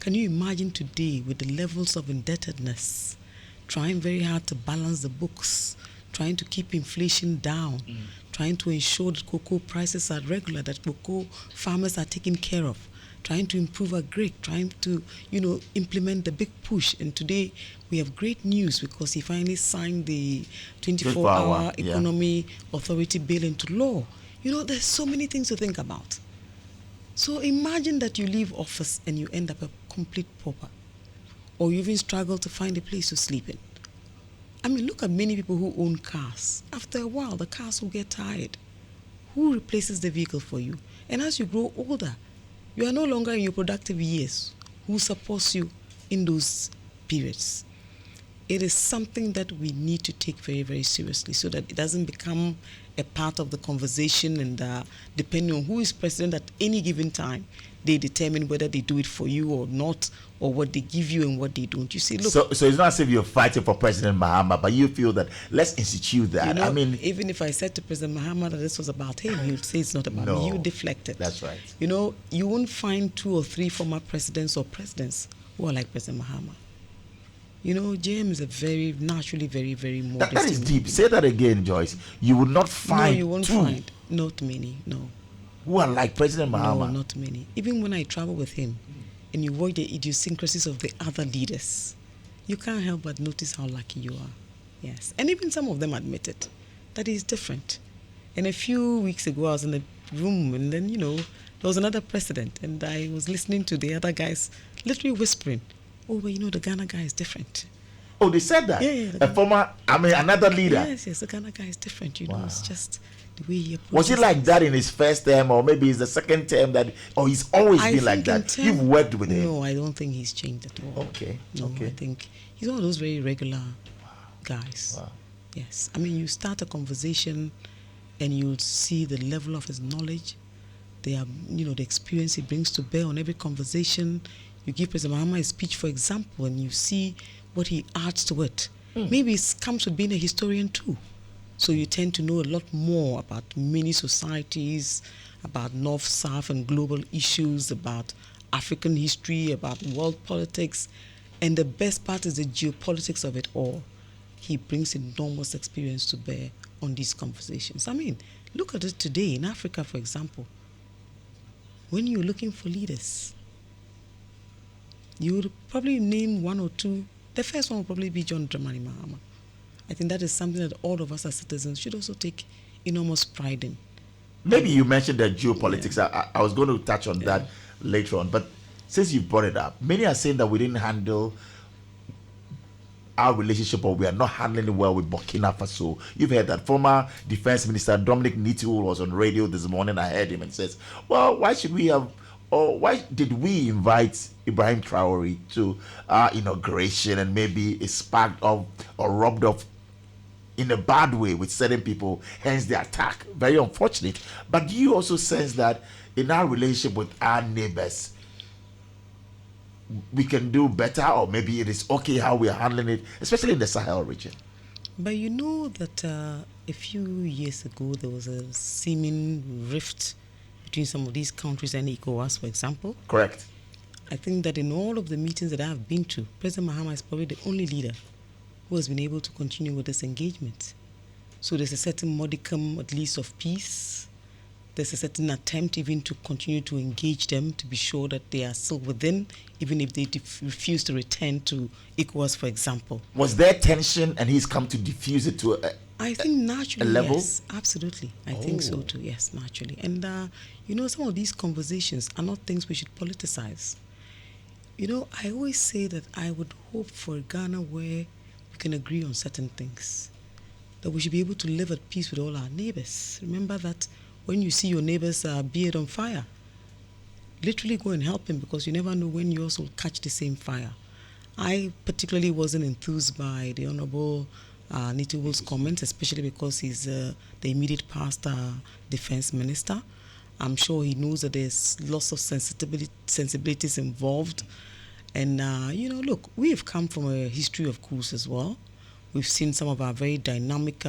Can you imagine today with the levels of indebtedness, trying very hard to balance the books, trying to keep inflation down, trying to ensure that cocoa prices are regular, that cocoa farmers are taken care of, trying to improve agric, trying to, implement the big push. And today we have great news because he finally signed the 24-hour economy authority bill into law. There's so many things to think about. So imagine that you leave office and you end up a complete pauper, or you even struggle to find a place to sleep in. I mean, look at many people who own cars. After a while, the cars will get tired. who replaces the vehicle for you? And as you grow older, you are no longer in your productive years. Who supports you in those periods? It is something that we need to take very, very seriously so that it doesn't become a part of the conversation, and depending on who is president at any given time, they determine whether they do it for you or not, or what they give you and what they don't. You see, look. So it's not as if you're fighting for President Mahama, but you feel that let's institute that. You know, I mean, even if I said to President Mahama that this was about him, he would say it's not about me. You deflect it. That's right. You know, you won't find 2 or 3 former presidents or presidents who are like President Mahama. You know, JM is a very, naturally very, very modest. That is deep. Say that again, Joyce. You would not find. No, you won't find. Not many, no. Who are like President Mahama? No, not many. Even when I travel with him and you watch the idiosyncrasies of the other leaders, you can't help but notice how lucky you are. Yes. And even some of them admit it, that he's different. And a few weeks ago, I was in a room, and then, you know, there was another president, and I was listening to the other guys literally whispering, oh, but you know, the Ghana guy is different. Oh, they said that? Yeah. Another leader? Yes, the Ghana guy is different, you know, it's just the way he approaches. Was he like that in his first term, or maybe it's the second term or he's always been like that? You've worked with him? No, I don't think he's changed at all. Okay. No, I think he's one of those very regular guys. Wow. Yes. I mean, you start a conversation and you'll see the level of his knowledge, the experience he brings to bear on every conversation. You give President Mahama a speech, for example, and you see what he adds to it. Maybe it comes with being a historian too. So you tend to know a lot more about many societies, about North, South, and global issues, about African history, about world politics. And the best part is the geopolitics of it all. He brings enormous experience to bear on these conversations. I mean, look at it today in Africa, for example. When you're looking for leaders, you would probably name 1 or 2. The first one will probably be John Dramani Mahama. I think that is something that all of us as citizens should also take enormous pride in. Maybe you mentioned the geopolitics. Yeah. I was going to touch on that later on. But since you brought it up, many are saying that we didn't handle our relationship, or we are not handling it well with Burkina Faso. You've heard that former Defense Minister Dominic Nitu was on radio this morning. I heard him and says, well, why did we invite Ibrahim Traore to our inauguration, and maybe it sparked off or rubbed off in a bad way with certain people, hence the attack. Very unfortunate. But do you also sense that in our relationship with our neighbors, we can do better, or maybe it is okay how we are handling it, especially in the Sahel region? But you know that a few years ago, there was a seeming rift between some of these countries and ECOWAS, for example. Correct. I think that in all of the meetings that I have been to, President Mahama is probably the only leader who has been able to continue with this engagement. So there's a certain modicum, at least, of peace. There's a certain attempt even to continue to engage them, to be sure that they are still within, even if they refuse to return to ECOWAS, for example. Was there tension and he's come to diffuse it to I think naturally, a level? yes, absolutely. I think so too, yes, naturally. And, some of these conversations are not things we should politicize. I always say that I would hope for a Ghana where we can agree on certain things, that we should be able to live at peace with all our neighbors. Remember that when you see your neighbor's beard on fire, literally go and help him, because you never know when yours will catch the same fire. I particularly wasn't enthused by the Honorable Nituwu's comments, especially because he's the immediate past defense minister. I'm sure he knows that there's lots of sensibilities involved. And, look, we've come from a history of coups as well. We've seen some of our very dynamic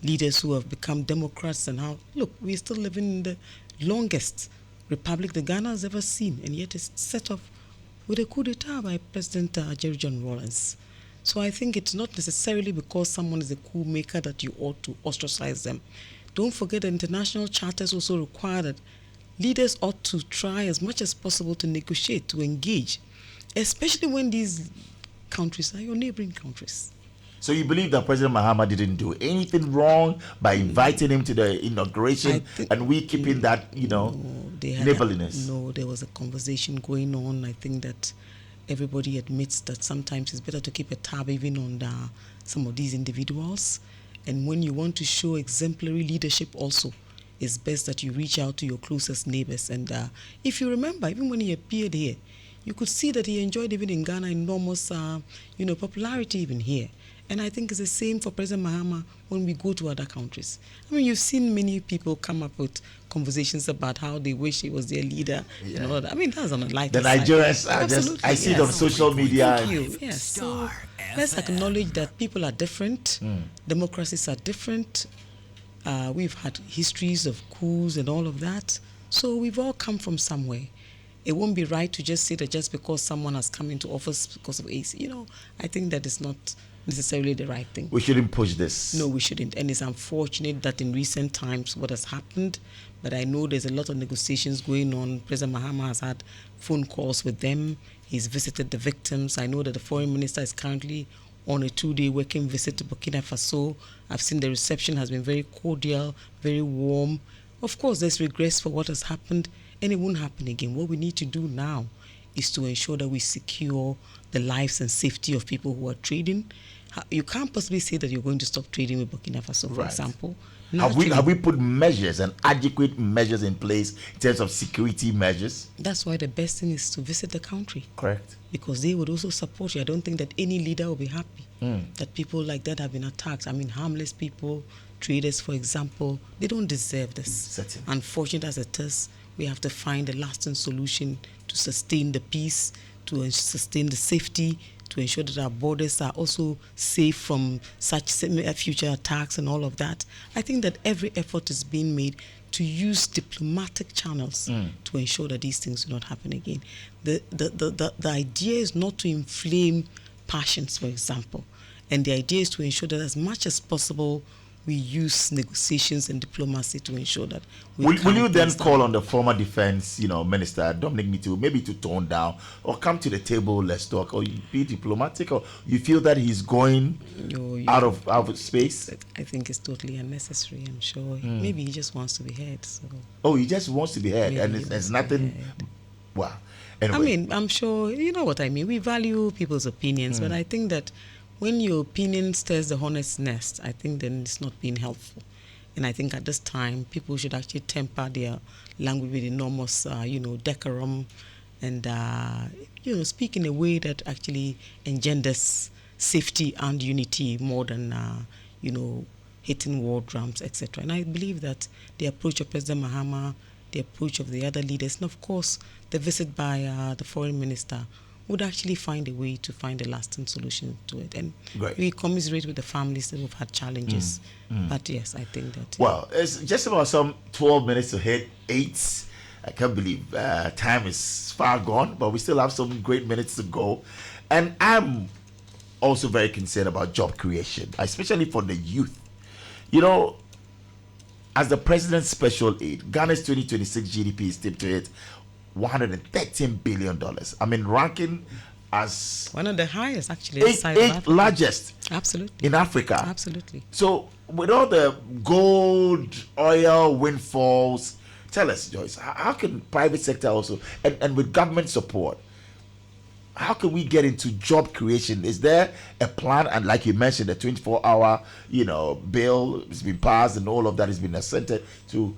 leaders who have become Democrats, and how, look, we're still living in the longest republic the Ghana has ever seen, and yet it's set off with a coup d'etat by President Jerry John Rawlings. So I think it's not necessarily because someone is a coup maker that you ought to ostracize them. Don't forget that international charters also require that leaders ought to try as much as possible to negotiate, to engage, especially when these countries are your neighboring countries. So you believe that President Mahama didn't do anything wrong by inviting him to the inauguration, and we keeping that, neighborliness? No, there was a conversation going on. I think that everybody admits that sometimes it's better to keep a tab even on some of these individuals. And when you want to show exemplary leadership also, it's best that you reach out to your closest neighbors. And if you remember, even when he appeared here, you could see that he enjoyed even in Ghana enormous, popularity even here. And I think it's the same for President Mahama when we go to other countries. I mean, you've seen many people come up with conversations about how they wish he was their leader and all that. I mean, that's on a lighter side. The Nigerians are just, I see it on social media. Thank you. Yes. So let's acknowledge that people are different. Democracies are different. We've had histories of coups and all of that. So we've all come from somewhere. It won't be right to just say that just because someone has come into office because of AC. I think that is not necessarily the right thing. We shouldn't push this. No, we shouldn't. And it's unfortunate that in recent times what has happened, but I know there's a lot of negotiations going on. President Mahama has had phone calls with them. He's visited the victims. I know that the foreign minister is currently on a 2-day working visit to Burkina Faso. I've seen the reception has been very cordial, very warm. Of course, there's regrets for what has happened, and it won't happen again. What we need to do now is to ensure that we secure the lives and safety of people who are trading. You can't possibly say that you're going to stop trading with Burkina Faso, for example. Have we put measures and adequate measures in place in terms of security measures? That's why the best thing is to visit the country. Correct. Because they would also support you. I don't think that any leader will be happy that people like that have been attacked. I mean, harmless people, traders, for example, they don't deserve this. Certainly. Unfortunate as it is, we have to find a lasting solution to sustain the peace, to sustain the safety, to ensure that our borders are also safe from such future attacks and all of that. I think that every effort is being made to use diplomatic channels to ensure that these things do not happen again. The idea is not to inflame passions, for example, and the idea is to ensure that as much as possible we use negotiations and diplomacy to ensure that we will you then call on the former defense, minister Dominic to maybe to tone down or come to the table, let's talk, or be diplomatic, or you feel that he's going out of space? I think it's totally unnecessary. I'm sure maybe he just wants to be heard. So. Oh, he just wants to be heard, and there's nothing. Wow. Anyway. I mean, I'm sure you know what I mean. We value people's opinions, but I think that when your opinion stirs the hornet's nest, I think then it's not being helpful. And I think at this time, people should actually temper their language with enormous, decorum and, speak in a way that actually engenders safety and unity more than, hitting war drums, etc. And I believe that the approach of President Mahama, the approach of the other leaders, and of course, the visit by the foreign minister would actually find a way to find a lasting solution to it. And we commiserate with the families that have had challenges. But yes, I think that... Well, it's just about some 12 minutes to hit 8. I can't believe time is far gone, but we still have some great minutes to go. And I'm also very concerned about job creation, especially for the youth. As the president's special aide, Ghana's 2026 GDP is tipped to hit $113 billion. I mean, ranking as one of the highest, actually, eighth largest, absolutely, in Africa. Absolutely. So, with all the gold, oil, windfalls, tell us, Joyce, how can private sector also, and with government support, how can we get into job creation? Is there a plan? And like you mentioned, the 24-hour, bill has been passed, and all of that has been assented to.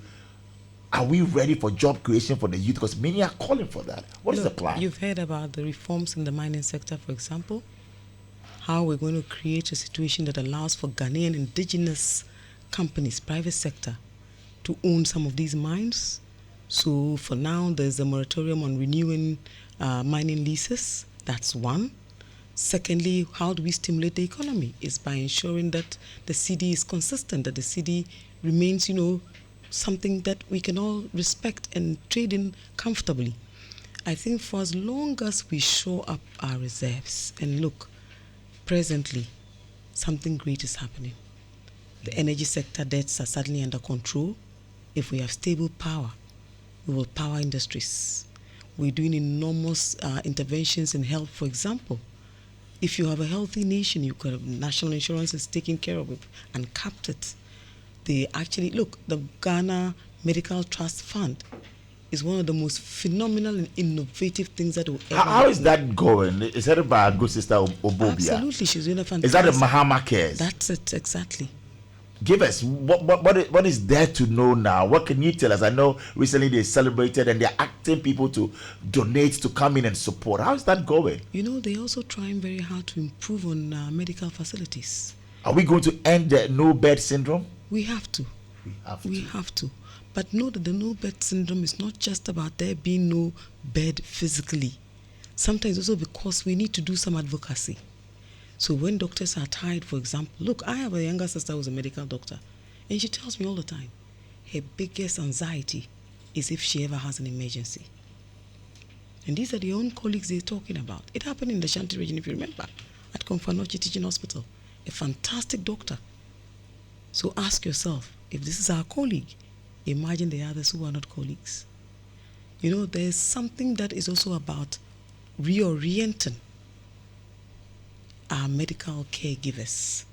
Are we ready for job creation for the youth? Because many are calling for that. What is the plan? You've heard about the reforms in the mining sector, for example. How we're going to create a situation that allows for Ghanaian indigenous companies, private sector, to own some of these mines. So for now, there's a moratorium on renewing mining leases. That's one. Secondly, how do we stimulate the economy? Is by ensuring that the city is consistent, that the city remains, something that we can all respect and trade in comfortably. I think for as long as we shore up our reserves, and look, presently, something great is happening. The energy sector debts are suddenly under control. If we have stable power, we will power industries. We're doing enormous interventions in health, for example. If you have a healthy nation, you could have national insurance is taking care of it and capped it. They actually, look, the Ghana Medical Trust Fund is one of the most phenomenal and innovative things that will ever happen. How is that going? It's headed by our good sister Obobia. Absolutely, she's doing a fantastic. Is that the Mahama Cares? That's it, exactly. Give us what is there to know now? What can you tell us? I know recently they celebrated and they're asking people to donate to come in and support. How is that going? You know, they're also trying very hard to improve on medical facilities. Are we going to end the no bed syndrome? We have to. We have to. But know that the no bed syndrome is not just about there being no bed physically. Sometimes also because we need to do some advocacy. So when doctors are tired, for example, look, I have a younger sister who's a medical doctor, and she tells me all the time, her biggest anxiety is if she ever has an emergency. And these are the own colleagues they're talking about. It happened in the Shanti region, if you remember, at Komfanochi Teaching Hospital, a fantastic doctor. So ask yourself, if this is our colleague, imagine the others who are not colleagues. You know, there's something that is also about reorienting our medical caregivers.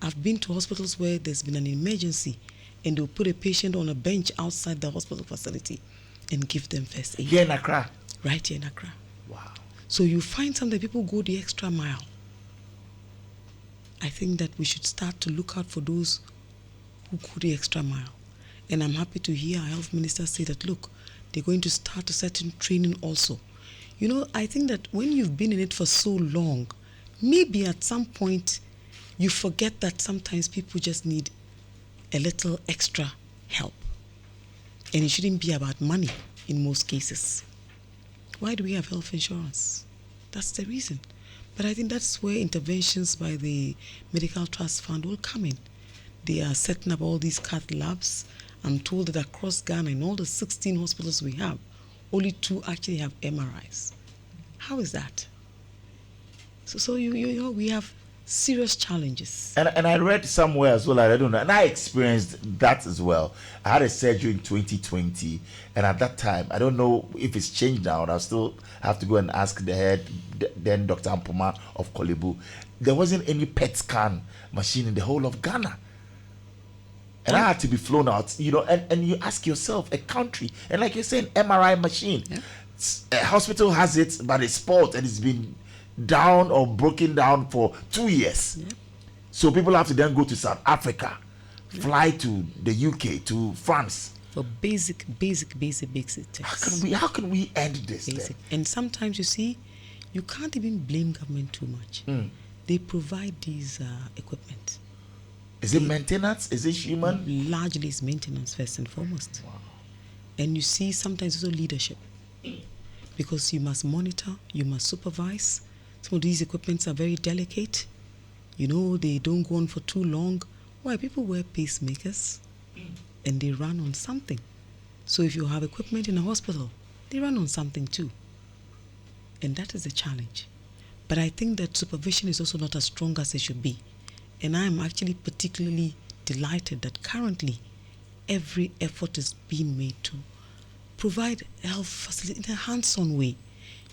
I've been to hospitals where there's been an emergency and they'll put a patient on a bench outside the hospital facility and give them first aid. Here in Accra? Right here in Accra. Wow. So you find sometimes people go the extra mile. I think that we should start to look out for those who go the extra mile. And I'm happy to hear our health minister say that, look, they're going to start a certain training also. You know, I think that when you've been in it for so long, maybe at some point you forget that sometimes people just need a little extra help. And it shouldn't be about money in most cases. Why do we have health insurance? That's the reason. But I think that's where interventions by the Medical Trust Fund will come in. They are setting up all these cath labs. I'm told that across Ghana, in all the 16 hospitals we have, only 2 actually have MRIs. How is that? So you know, we have serious challenges. And I read somewhere as well, I don't know, and I experienced that as well. I had a surgery in 2020, and at that time, I don't know if it's changed now, and I'll still have to go and ask the head, then Dr. Ampoma of Kolebu. There wasn't any PET scan machine in the whole of Ghana. And I had to be flown out, you know, and you ask yourself, a country, and like you're saying, MRI machine. Yeah. A hospital has it, but it's spoiled and it's been down or broken down for 2 years. Yeah. So people have to then go to South Africa, fly to the UK, to France. For basic tests. How can we end this? And sometimes you see, you can't even blame government too much. They provide these equipment. Is it maintenance? Is it human? Largely it's maintenance first and foremost. Wow. And you see sometimes also leadership. Because you must monitor, you must supervise. Some of these equipments are very delicate. You know, they don't go on for too long. Why? People wear pacemakers and they run on something. So if you have equipment in a hospital, they run on something too. And that is a challenge. But I think that supervision is also not as strong as it should be. And I'm actually particularly delighted that currently every effort is being made to provide health facility in a hands-on way.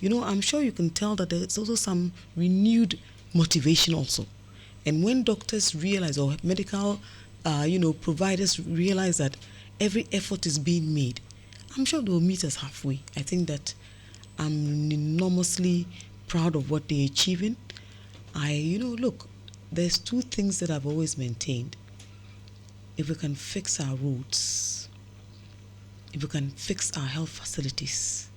You know, I'm sure you can tell that there's also some renewed motivation also. And when doctors realize, or medical, providers realize that every effort is being made, I'm sure they'll meet us halfway. I think that I'm enormously proud of what they're achieving. Look, there's 2 things that I've always maintained. If we can fix our roads, if we can fix our health facilities,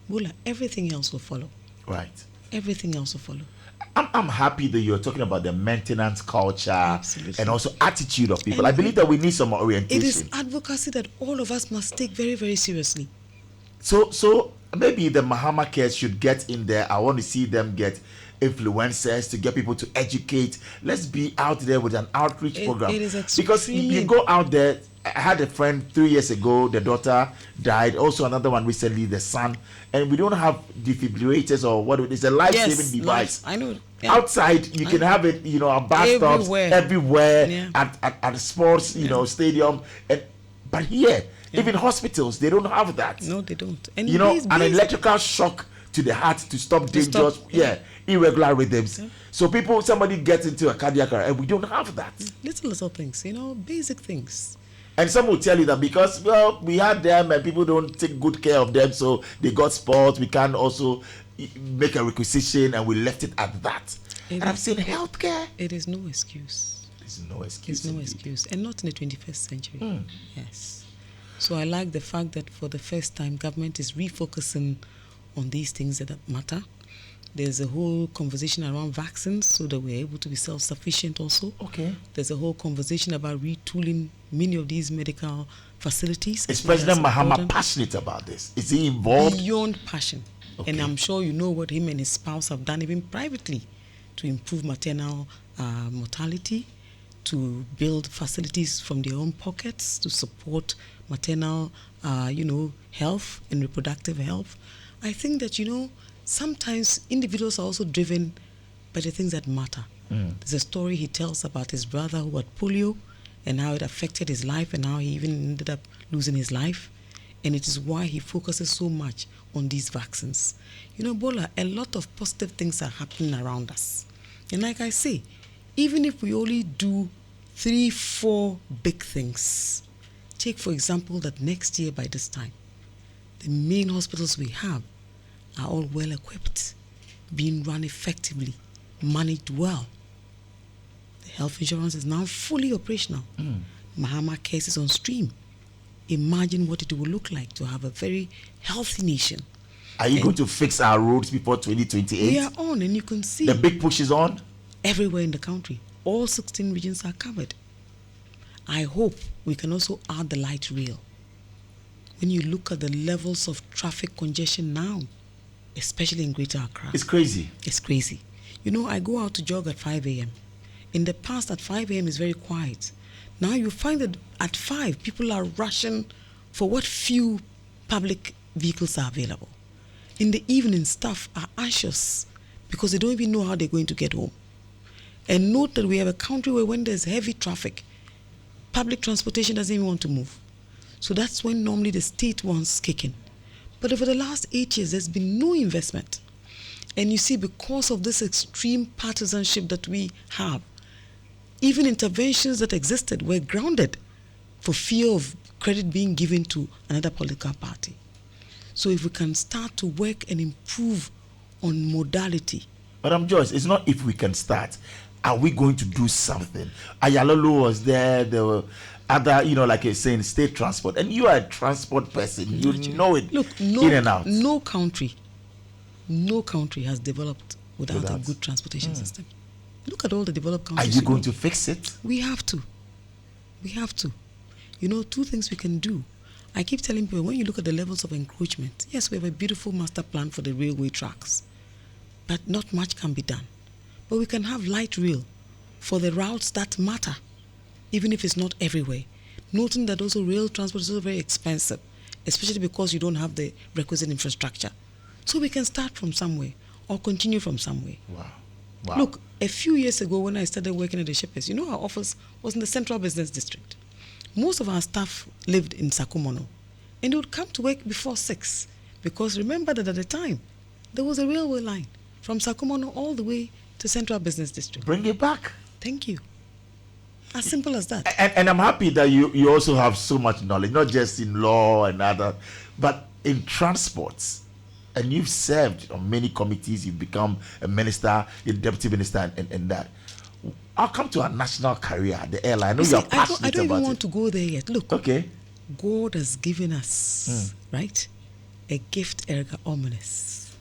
Bola, everything else will follow. Right. Everything else will follow. I'm happy that you're talking about the maintenance culture. Absolutely. And also attitude of people. And I believe that we need some orientation. It is advocacy that all of us must take very, very seriously. So maybe the Mahama Cares should get in there. I want to see them get influencers to get people to educate. Let's be out there with an outreach program. It is because you go out there. I had a friend 3 years ago, the daughter died. Also another one recently, the son. And we don't have defibrillators or what it is, a life-saving device. I know. Yeah. Outside, you can have it, at bus stops, everywhere, yeah. at sports, stadium. But here, even hospitals, they don't have that. No, they don't. And an electrical shock to the heart to stop dangerous, irregular rhythms. Yeah. So somebody gets into a cardiac arrest, and we don't have that. Little things, basic things. And some will tell you that because, we had them and people don't take good care of them, so they got spoiled. We can also make a requisition, and we left it at that. And I've seen healthcare. It is no excuse. There's no excuse. There's no excuse. And not in the 21st century. Yes. So I like the fact that for the first time, government is refocusing on these things that matter. There's a whole conversation around vaccines so that we're able to be self-sufficient also. Okay. There's a whole conversation about retooling many of these medical facilities. Is President Mahama passionate about this? Is he involved? Beyond passion. Okay. And I'm sure you know what him and his spouse have done even privately to improve maternal mortality, to build facilities from their own pockets to support maternal, health and reproductive health. I think that, sometimes individuals are also driven by the things that matter. There's a story he tells about his brother who had polio and how it affected his life and how he even ended up losing his life. And it is why he focuses so much on these vaccines. Bola, a lot of positive things are happening around us. And like I say, even if we only do 3-4 big things, take for example that next year by this time, the main hospitals we have are all well equipped, being run effectively, managed well. The health insurance is now fully operational. Mahama Cares is on stream. Imagine what it will look like to have a very healthy nation. Are you going to fix our roads before 2028? We are on, and you can see the big push is on everywhere in the country. All 16 regions are covered. I hope we can also add the light rail. When you look at the levels of traffic congestion now, especially in Greater Accra, it's crazy. It's crazy. I go out to jog at 5 a.m. In the past, at 5 a.m. is very quiet. Now you find that at 5, people are rushing for what few public vehicles are available. In the evening, staff are anxious because they don't even know how they're going to get home. And note that we have a country where when there's heavy traffic, public transportation doesn't even want to move. So that's when normally the state wants kicking. But over the last 8 years, there's been no investment. And you see, because of this extreme partisanship that we have, even interventions that existed were grounded for fear of credit being given to another political party. So if we can start to work and improve on modality. Madam Joyce, it's not if we can start. Are we going to do something? Ayalolo was there were other, like you're saying, state transport. And you are a transport person. You know it. Look, in and out. No country has developed without a good transportation system. Look at all the developed countries. Are you going to fix it? We have to. Two things we can do. I keep telling people, when you look at the levels of encroachment, yes, we have a beautiful master plan for the railway tracks, but not much can be done. But we can have light rail for the routes that matter, even if it's not everywhere. Noting that also rail transport is also very expensive, especially because you don't have the requisite infrastructure. So we can start from somewhere or continue from somewhere. Wow. Look, a few years ago when I started working at the Shippers, our office was in the Central Business District. Most of our staff lived in Sakumono, and they would come to work before 6, because remember that at the time, there was a railway line from Sakumono all the way to Central Business District. Bring it back. Thank you. As simple as that. And I'm happy that you also have so much knowledge, not just in law and other, but in transports. And you've served on many committees. You've become a minister, a deputy minister, and that. I'll come to our national career, the airline. I know you're passionate about it. I don't even want to go there yet. Look, okay. God has given us, right, a gift erga omnes.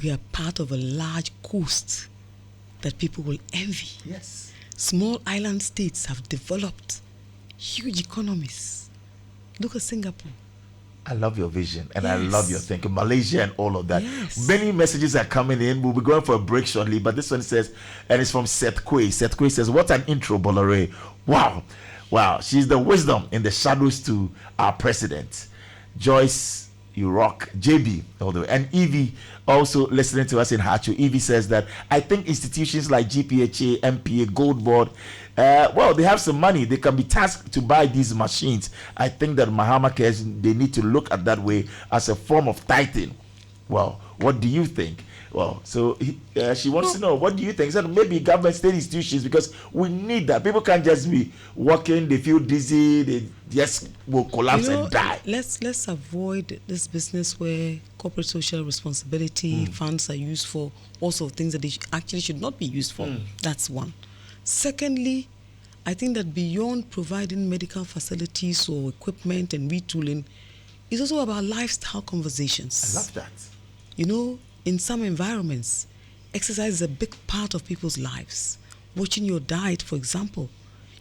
We are part of a large coast that people will envy. Yes. Small island states have developed huge economies. Look at Singapore. I love your vision and I love your thinking. Malaysia and all of that. Yes. Many messages are coming in. We'll be going for a break shortly, but this one says, and it's from Seth Quay. Seth Quay says, what an intro, Bola Ray. Wow. She's the wisdom in the shadows to our president. Joyce, you rock. JB, all the way. And Evie also listening to us in Hachu. Evie says that I think institutions like GPHA, MPA, Gold Board, they have some money. They can be tasked to buy these machines. I think that Mahama Cares, they need to look at that way as a form of tithing. Well, what do you think? Well, so she wants to know, what do you think? So maybe government, state institutions, because we need that. People can't just be walking, they feel dizzy, they just will collapse and die. Let's avoid this business where corporate social responsibility funds are used for all sorts of things that they actually should not be used for. That's one. Secondly, I think that beyond providing medical facilities or equipment and retooling, it's also about lifestyle conversations. I love that. You know, in some environments, exercise is a big part of people's lives. Watching your diet, for example.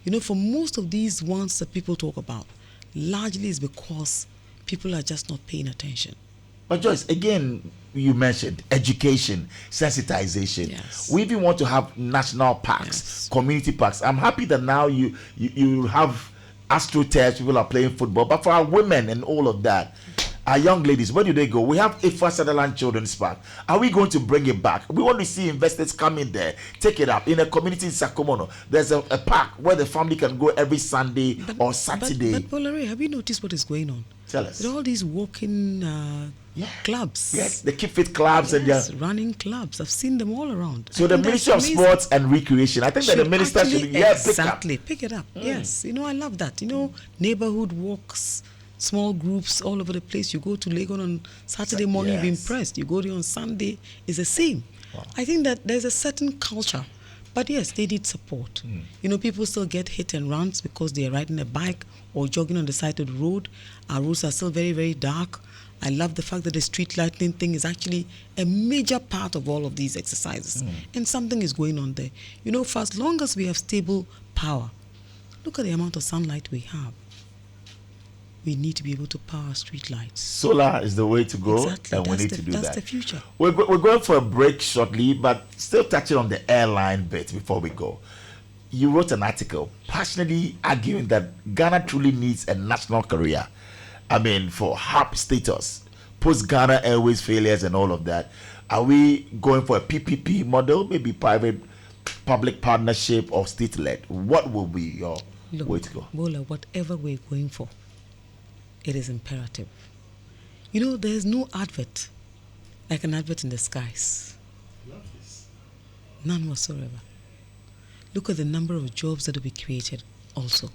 You know, for most of these ones that people talk about, largely is because people are just not paying attention. But Joyce, again, you mentioned education, sensitization. Yes. We even want to have national parks, Yes. community parks. I'm happy that now you have astroturf, people are playing football. But for our women and all of that, our young ladies, where do they go? We have Ifa Sutherland Children's Park. Are we going to bring it back? We want to see investors come in there, take it up. In a community in Sakomono, there's a park where the family can go every Sunday or Saturday. But Bola Ray, have you noticed what is going on? Tell us. There are all these walking clubs. Yes, the Keep Fit clubs and Yes, the running clubs. I've seen them all around. So the Ministry of Sports and Recreation, I think that the minister should pick it up. Yes, you know, I love that. You know, neighborhood walks, small groups all over the place. You go to Lagos on Saturday morning, you'll be impressed. You go there on Sunday, it's the same. Wow. I think that there's a certain culture, but yes, they need support. You know, people still get hit and runs because they are riding a bike or jogging on the side of the road. Our roads are still very, very dark. I love the fact that the street lighting thing is actually a major part of all of these exercises. And something is going on there. You know, for as long as we have stable power, look at the amount of sunlight we have. We need to be able to power street lights. Solar is the way to go, Exactly. and we need to do that. That's the future. We're going for a break shortly, but still touching on the airline bit before we go. You wrote an article passionately arguing that Ghana truly needs a national carrier. I mean, for HAP status, post-Ghana Airways failures and all of that. Are we going for a PPP model, maybe private-public partnership or state-led? What will be your way to go? Bola, whatever we're going for, it is imperative. You know, there's no advert like an advert in the skies. Love this. None whatsoever. Look at the number of jobs that will be created also.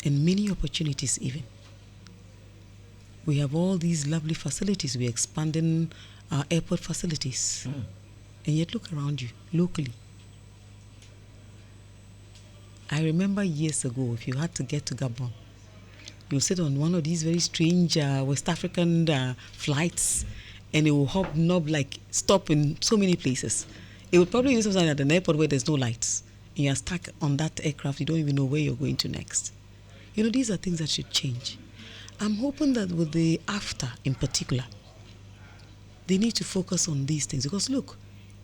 And many opportunities even. We have all these lovely facilities. We're expanding our airport facilities. And yet look around you, locally. I remember years ago, if you had to get to Gabon, you sit on one of these very strange West African flights, and it will hobnob, like stop in so many places. It would probably be something at an airport where there's no lights. And you're stuck on that aircraft, you don't even know where you're going to next. You know, these are things that should change. I'm hoping that with the AFTA in particular, they need to focus on these things. Because look,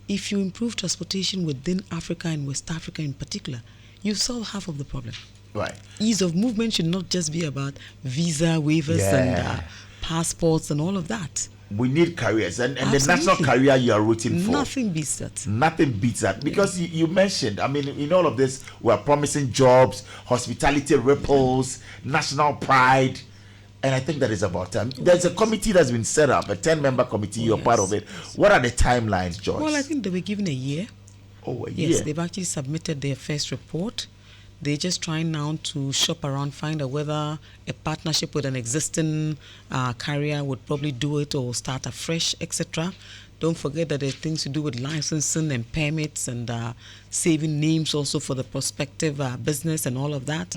if you improve transportation within Africa and West Africa in particular, you solve half of the problem. Right. Ease of movement should not just be about visa waivers and passports and all of that. We need careers, and the national career you are rooting for. Nothing beats that. Nothing beats that. Because you mentioned, I mean, in all of this, we are promising jobs, hospitality ripples, national pride, and I think that is about time. There's a committee that's been set up, a 10-member committee. You're part of it. What are the timelines, Joyce? Well, I think they were given a year. Oh, a year. Yes, they've actually submitted their first report. They're just trying now to shop around, find out whether a partnership with an existing carrier would probably do it or start afresh, etc. Don't forget that there's things to do with licensing and permits and saving names also for the prospective business and all of that.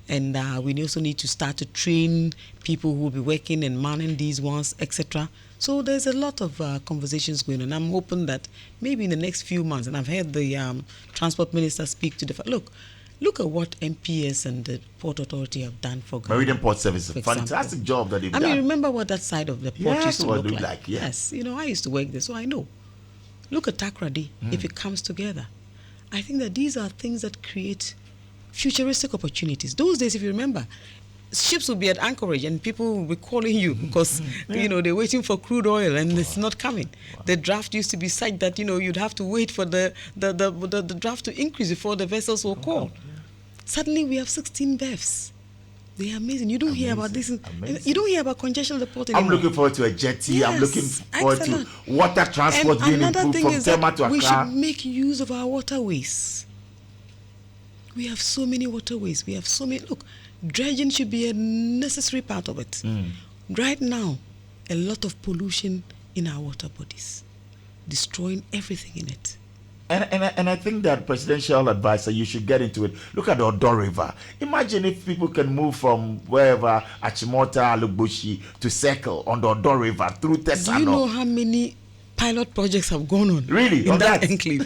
And we also need to start to train people who will be working and manning these ones, etc. So there's a lot of conversations going on. I'm hoping that maybe in the next few months, and I've heard the transport minister speak to the Look at what MPS and the Port Authority have done for Ghana. Meridian Port Services, fantastic job that they've done. I mean, remember what that side of the port used to look like. Yes, you know, I used to work there, so I know. Look at Takrady, if it comes together. I think that these are things that create futuristic opportunities. Those days, if you remember, ships will be at anchorage and people will be calling you because, you know, they're waiting for crude oil and it's not coming. The draft used to be such that, you know, you'd have to wait for the draft to increase before the vessels were called. Suddenly we have 16 berths. They are amazing. You don't hear about this. You don't hear about congestion of the port anymore. I'm looking forward to a jetty. Yes, I'm looking forward to water transport being improved from Tema to Accra. We should make use of our waterways. We have so many waterways. We have so many. Look, dredging should be a necessary part of it. Right now, a lot of pollution in our water bodies, destroying everything in it. And I think that presidential advisor, you should get into it. Look at the Odo River. Imagine if people can move from wherever, Achimota, Lugbushi, to Circle on the Odo River through Tesano. Do you know how many pilot projects have gone on? Really? In On that that? enclave.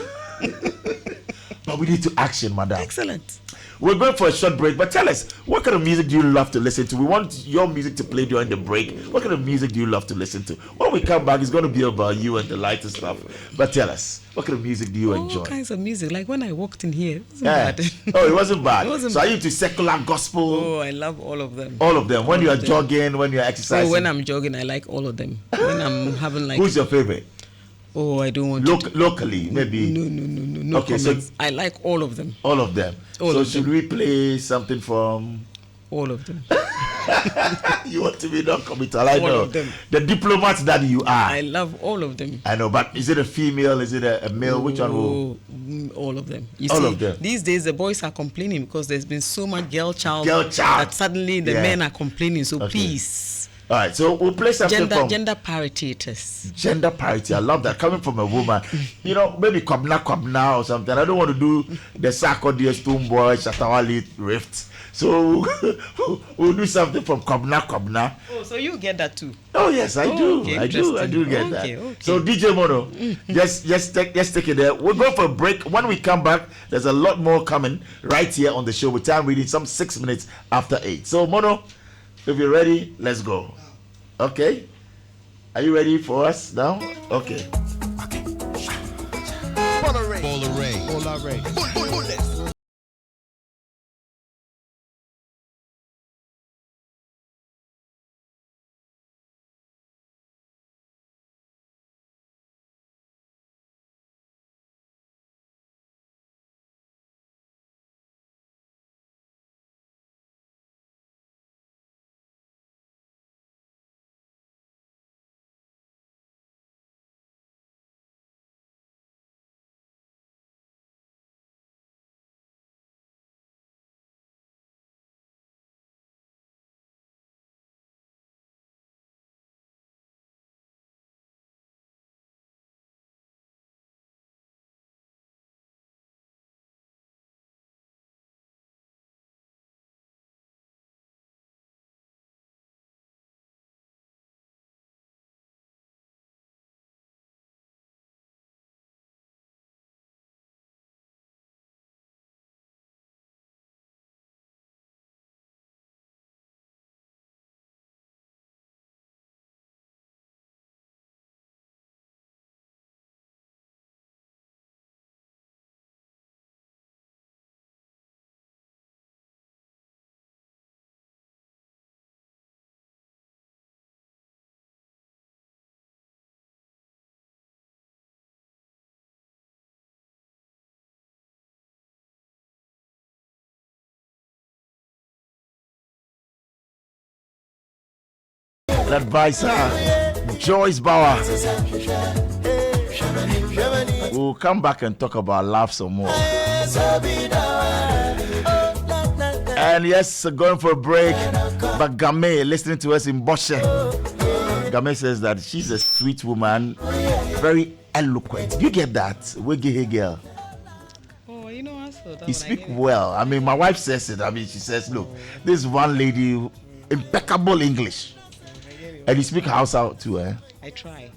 But we need to action, madam. Excellent. We're going for a short break, but tell us, what kind of music do you love to listen to? We want your music to play during the break. What kind of music do you love to listen to? When we come back, it's going to be about you and the lighter stuff. But tell us, what kind of music do you enjoy? All kinds of music. Like when I walked in here, it wasn't bad. Oh, it wasn't bad. It wasn't so bad. are you into secular, gospel? Oh, I love all of them. All of them. When All you are of them. jogging, when you are exercising. Oh, when I'm jogging, I like all of them. When I'm having like... Who's your favorite? Oh, I don't want to... Locally, maybe. No Okay, comments. so I like all of them. all of them. All so of should them. we play something from... All of them. You want to be non-committal, I All know. of them. The diplomat that you are. I love all of them. I know, but is it a female? Is it a male? Which one will... All of them. You All see, of them. these days the boys are complaining because there's been so much girl child Girl child. that suddenly the Yeah. men are complaining. So Okay. please, All right, so we'll play something from... gender parity it is. Gender parity, I love that. Coming from a woman. You know, maybe Kwabna or something. I don't want to do the Sarkodie Stoneboy Shatawali rift. So we'll do something from Kwabna. Oh, so you get that too? Oh yes, I do. Okay, I do interesting. get that. Okay. So DJ Mono, just take it there. We'll go for a break. When we come back, there's a lot more coming right here on the show with time reading some 6 minutes after 8. So Mono, if you're ready, let's go. Okay. Are you ready for us now? Okay. Bola Ray. Bola Ray. Bola Ray. Advisor Joyce Bawah. We'll come back and talk about love some more. And yes, going for a break. But Game listening to us in Boshe. Game says that she's a sweet woman, very eloquent. You get that? Wiggy girl. Oh, you know also that You speak well. I mean, my wife says it. I mean, she says, look, this one lady, impeccable English. And you speak Hausa too, eh? I try.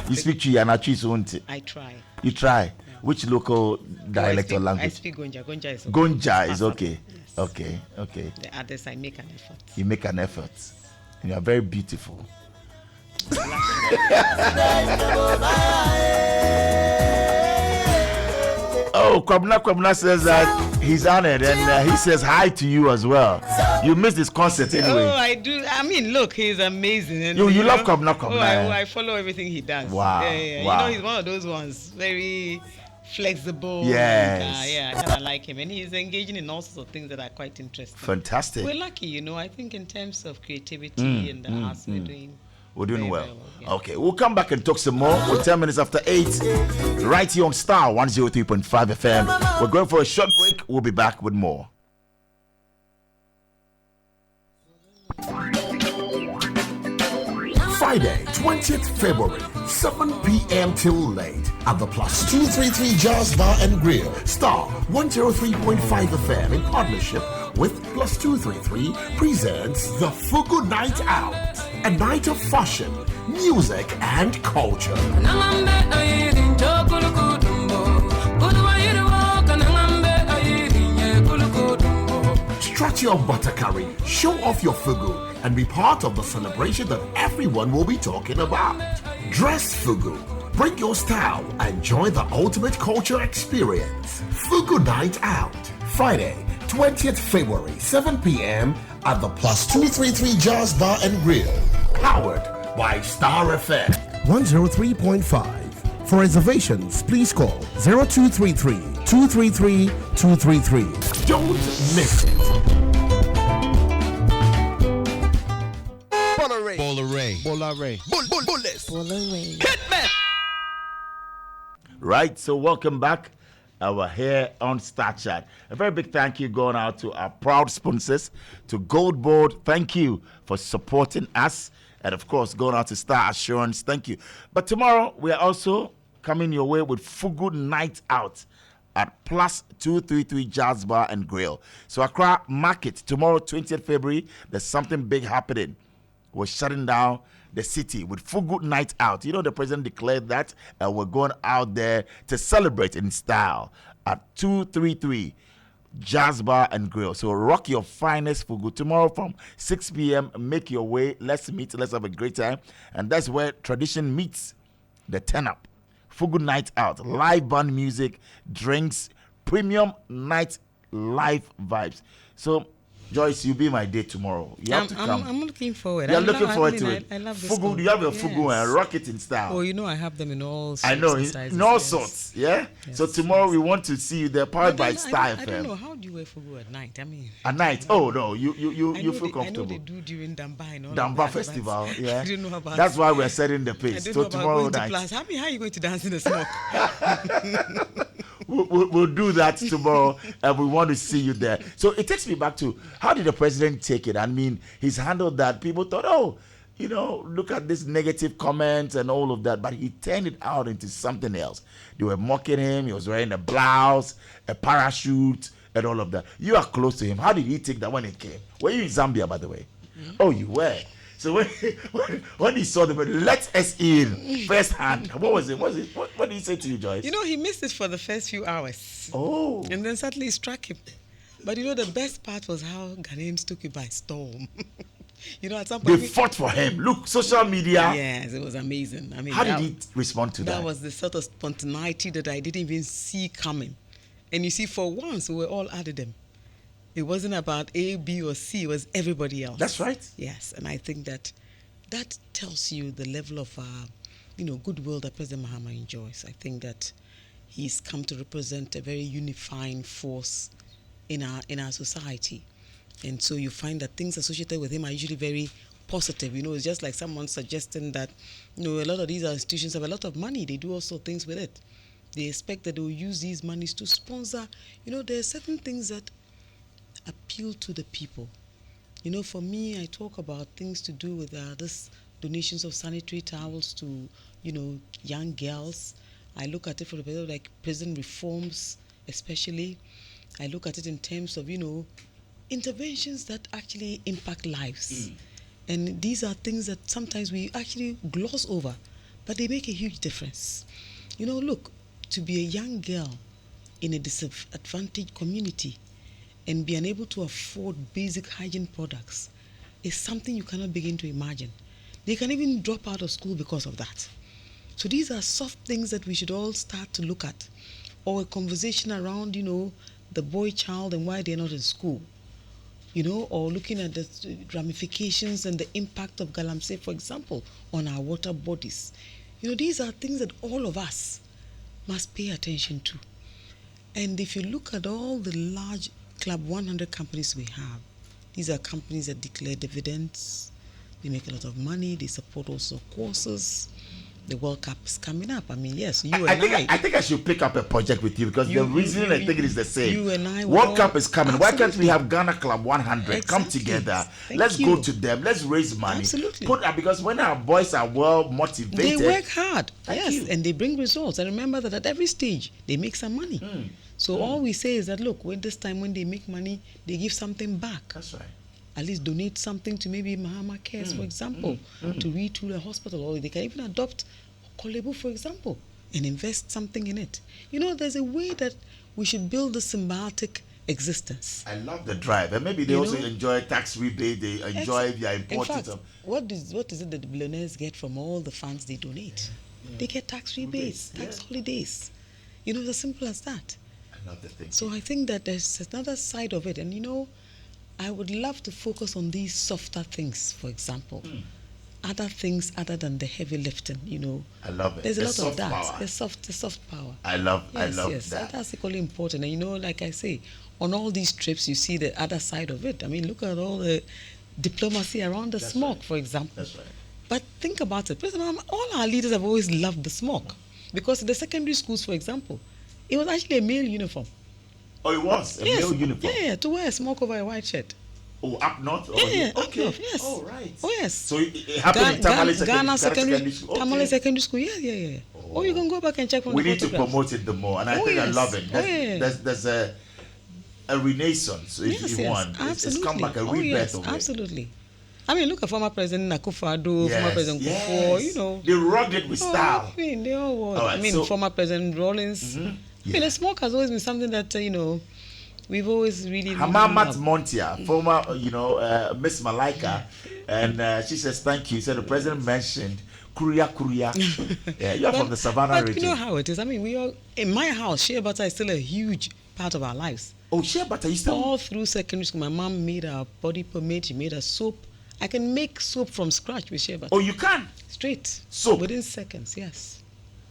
You speak Chianachi, won't it? I try. You try. Which local dialect or I language? speak Gonja. Gonja is okay. Gonja is okay. Okay. The others I make an effort. You make an effort. You are very beautiful. Oh, Kwabna says that he's honored and he says hi to you as well. You missed this concert anyway. Oh, I do. I mean, look, he's amazing. And, You love know, Kwabna. Oh, I follow everything he does. Wow, Yeah. wow. You know, he's one of those ones, very flexible. Yes. And, yeah, I kind of like him. And he's engaging in all sorts of things that are quite interesting. Fantastic. We're lucky, you know. I think in terms of creativity and the arts, We're doing very, well. very well, yeah. Okay, we'll come back and talk some more. We're 10 minutes after 8, right here on Starr 103.5 FM. We're going for a short break. We'll be back with more. Friday, 20th February, 7 p.m. till late at the Plus 233 Jazz Bar and Grill, Starr 103.5 FM in partnership with Plus 233 presents the Fugu Night Out, a night of fashion, music and culture. Stretch your butter curry, show off your fugu, and be part of the celebration that everyone will be talking about. Dress fugu, bring your style, and enjoy the ultimate culture experience. Fugu Night Out, Friday, 20th February, 7 p.m. at the Plus 233 Jazz Bar and Grill, powered by Starr FM 103.5. For reservations, please call 0233 233 233. Don't miss it. Bola Ray. Bola Ray. Bola Ray. Bullets. Bola Ray. Hitman. Right, so welcome back. We're here on Star Chat. A very big thank you going out to our proud sponsors, to Gold Board. Thank you for supporting us. And of course, going out to Star Assurance. Thank you. But tomorrow, we are also coming your way with Fugu Night Out at Plus 233 Jazz Bar and Grill. So Accra Market, tomorrow, 20th February, there's something big happening. We're shutting down the city with Fugu Night Out. You know, the president declared that, and we're going out there to celebrate in style at 233 Jazz Bar and Grill. So rock your finest Fugu tomorrow from 6 p.m. Make your way. Let's meet. Let's have a great time. And that's where tradition meets the turn-up. Fugu Night Out. Live band music, drinks, premium night live vibes. So Joyce, you'll be my date tomorrow. You have to come. I'm looking forward. You're looking forward to it. I love this. Fugu, you have a Fugu and rock it in style. Oh, you know I have them in all sorts. I know, and sizes, in all yes. sorts. Yeah. Yes, So tomorrow yes. we want to see you there, powered by Star FM. I don't know, how do you wear Fugu at night? I mean, At night? Oh no, you feel comfortable. I know they do during Damba and all Damba that, Festival, yeah. I didn't know about. That's why we're setting the I pace. didn't So know about tomorrow going to night, class. How are you going to dance in the smoke? we'll do that tomorrow, and we want to see you there. So it takes me back to, how did the president take it? I mean, he's handled that. People thought, oh, you know, look at this negative comments and all of that, but he turned it out into something else. They were mocking him. He was wearing a blouse, a parachute, and all of that. You are close to him. How did he take that when it came? Were you in Zambia, by the way? Mm-hmm. Oh, you were. So when he saw the, let us in firsthand, what was it? What did he say to you, Joyce? You know, he missed it for the first few hours. Oh. And then suddenly it struck him. But you know, the best part was how Ghanaians took it by storm. You know, at some point they fought for him. Look, social media. Yes, it was amazing. I mean, how did he respond to that? That was the sort of spontaneity that I didn't even see coming. And you see, for once, we were all added them. It wasn't about A, B, or C. It was everybody else. That's right. Yes, and I think that tells you the level of, goodwill that President Mahama enjoys. I think that he's come to represent a very unifying force in our society. And so you find that things associated with him are usually very positive. You know, it's just like someone suggesting that, you know, a lot of these institutions have a lot of money. They do also things with it. They expect that they will use these monies to sponsor. You know, there are certain things that appeal to the people. You know, for me, I talk about things to do with this donations of sanitary towels to, you know, young girls. I look at it from the perspective like prison reforms, especially. I look at it in terms of, you know, interventions that actually impact lives. And these are things that sometimes we actually gloss over, but they make a huge difference. You know, look, to be a young girl in a disadvantaged community and be unable to afford basic hygiene products is something you cannot begin to imagine. They can even drop out of school because of that. So these are soft things that we should all start to look at. Or a conversation around, you know, the boy child and why they're not in school. You know, or looking at the ramifications and the impact of galamsey, for example, on our water bodies. You know, these are things that all of us must pay attention to. And if you look at all the large Club 100 companies we have, these are companies that declare dividends, they make a lot of money, they support also courses, The World Cup is coming up. I mean, yes, you I and think I think I should pick up a project with you because the reason I think it is the same. You and I. World Cup is coming. Absolutely. Why can't we have Ghana Club 100 come together? Let's go to them. Let's raise money. Absolutely. Because when our boys are well motivated, they work hard. Yes, and they bring results. And remember that at every stage they make some money. So all we say is that look, when this time when they make money, they give something back. That's right. At least donate something to maybe Mahama Cares, for example, to retool a hospital, or they can even adopt Kolebu, for example, and invest something in it. You know, there's a way that we should build a symbiotic existence. I love the drive, and maybe they also enjoy tax rebate. They enjoy their importance. In fact, what is it that the billionaires get from all the funds they donate? They get tax rebates, tax holidays. You know, it's as simple as that. I love the thing. So I think that there's another side of it, and you know, I would love to focus on these softer things, for example. Other things other than the heavy lifting, you know. I love it. There's a lot of that. Power. The soft power. I love yes, that. That's equally important. And you know, like I say, on all these trips, you see the other side of it. I mean, look at all the diplomacy around the smoke, for example. That's right. But think about it. President Mahama, all our leaders have always loved the smoke. Because in the secondary schools, for example, it was actually a male uniform. Oh, it was a male uniform? Yeah, to wear a smoke over a white shirt. Oh, up north? Yeah, okay. up north, yes. Oh, right. Oh, yes. So it happened in Tamale Secondary School? Tamale Secondary School, yeah. Oh, you can go back and check from we the need to promote it the more, and I think I love it. There's a renaissance, if you want. It's come back, a rebirth of it. Absolutely. I mean, look at former President Akufo-Addo, former President Kufuor, you know. They rugged it with style. I mean, they all were. Right, former President Rawlings. I mean, the smoke has always been something that, you know, we've always really Hamamat Montia, former, Miss Malaika, and she says, thank you. So the president mentioned Kuria. Yeah, you're from the Savannah region. You know how it is. I mean, we all, in my house, shea butter is still a huge part of our lives. Oh, shea butter, you still? All through secondary school, my mom made a body pomade, she made a soap. I can make soap from scratch with shea butter. Oh, you can? Straight. Soap? Within seconds, yes.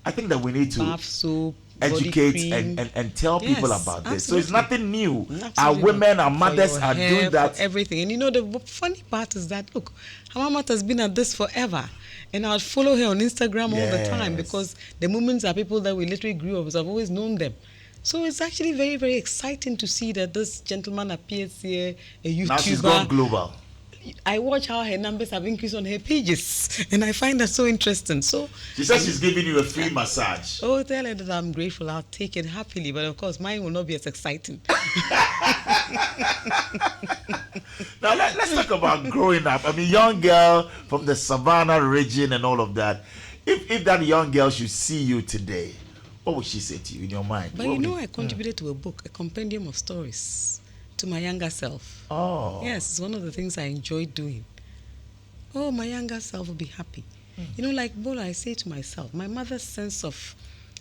I think that we need to bath soap, educate and tell people about this. So it's nothing new. Absolutely. Our women, our mothers are doing that. Everything. And you know, the funny part is that, look, Hamamat has been at this forever. And I would follow her on Instagram all the time because the Moments are people that we literally grew up with. I've always known them. So it's actually very, very exciting to see that this gentleman appears here, a YouTuber. Now she's gone global. I watch how her numbers have increased on her pages, and I find that so interesting. So she says she's giving you a free massage. Oh, tell her that I'm grateful. I'll take it happily, but of course, mine will not be as exciting. Now let's talk about growing up. I mean, young girl from the Savannah region and all of that. If that young girl should see you today, what would she say to you in your mind? But I contributed to a book, a compendium of stories, to my younger self. Oh. Yes, it's one of the things I enjoy doing. Oh, my younger self will be happy. You know, like Bola, I say to myself, my mother's sense of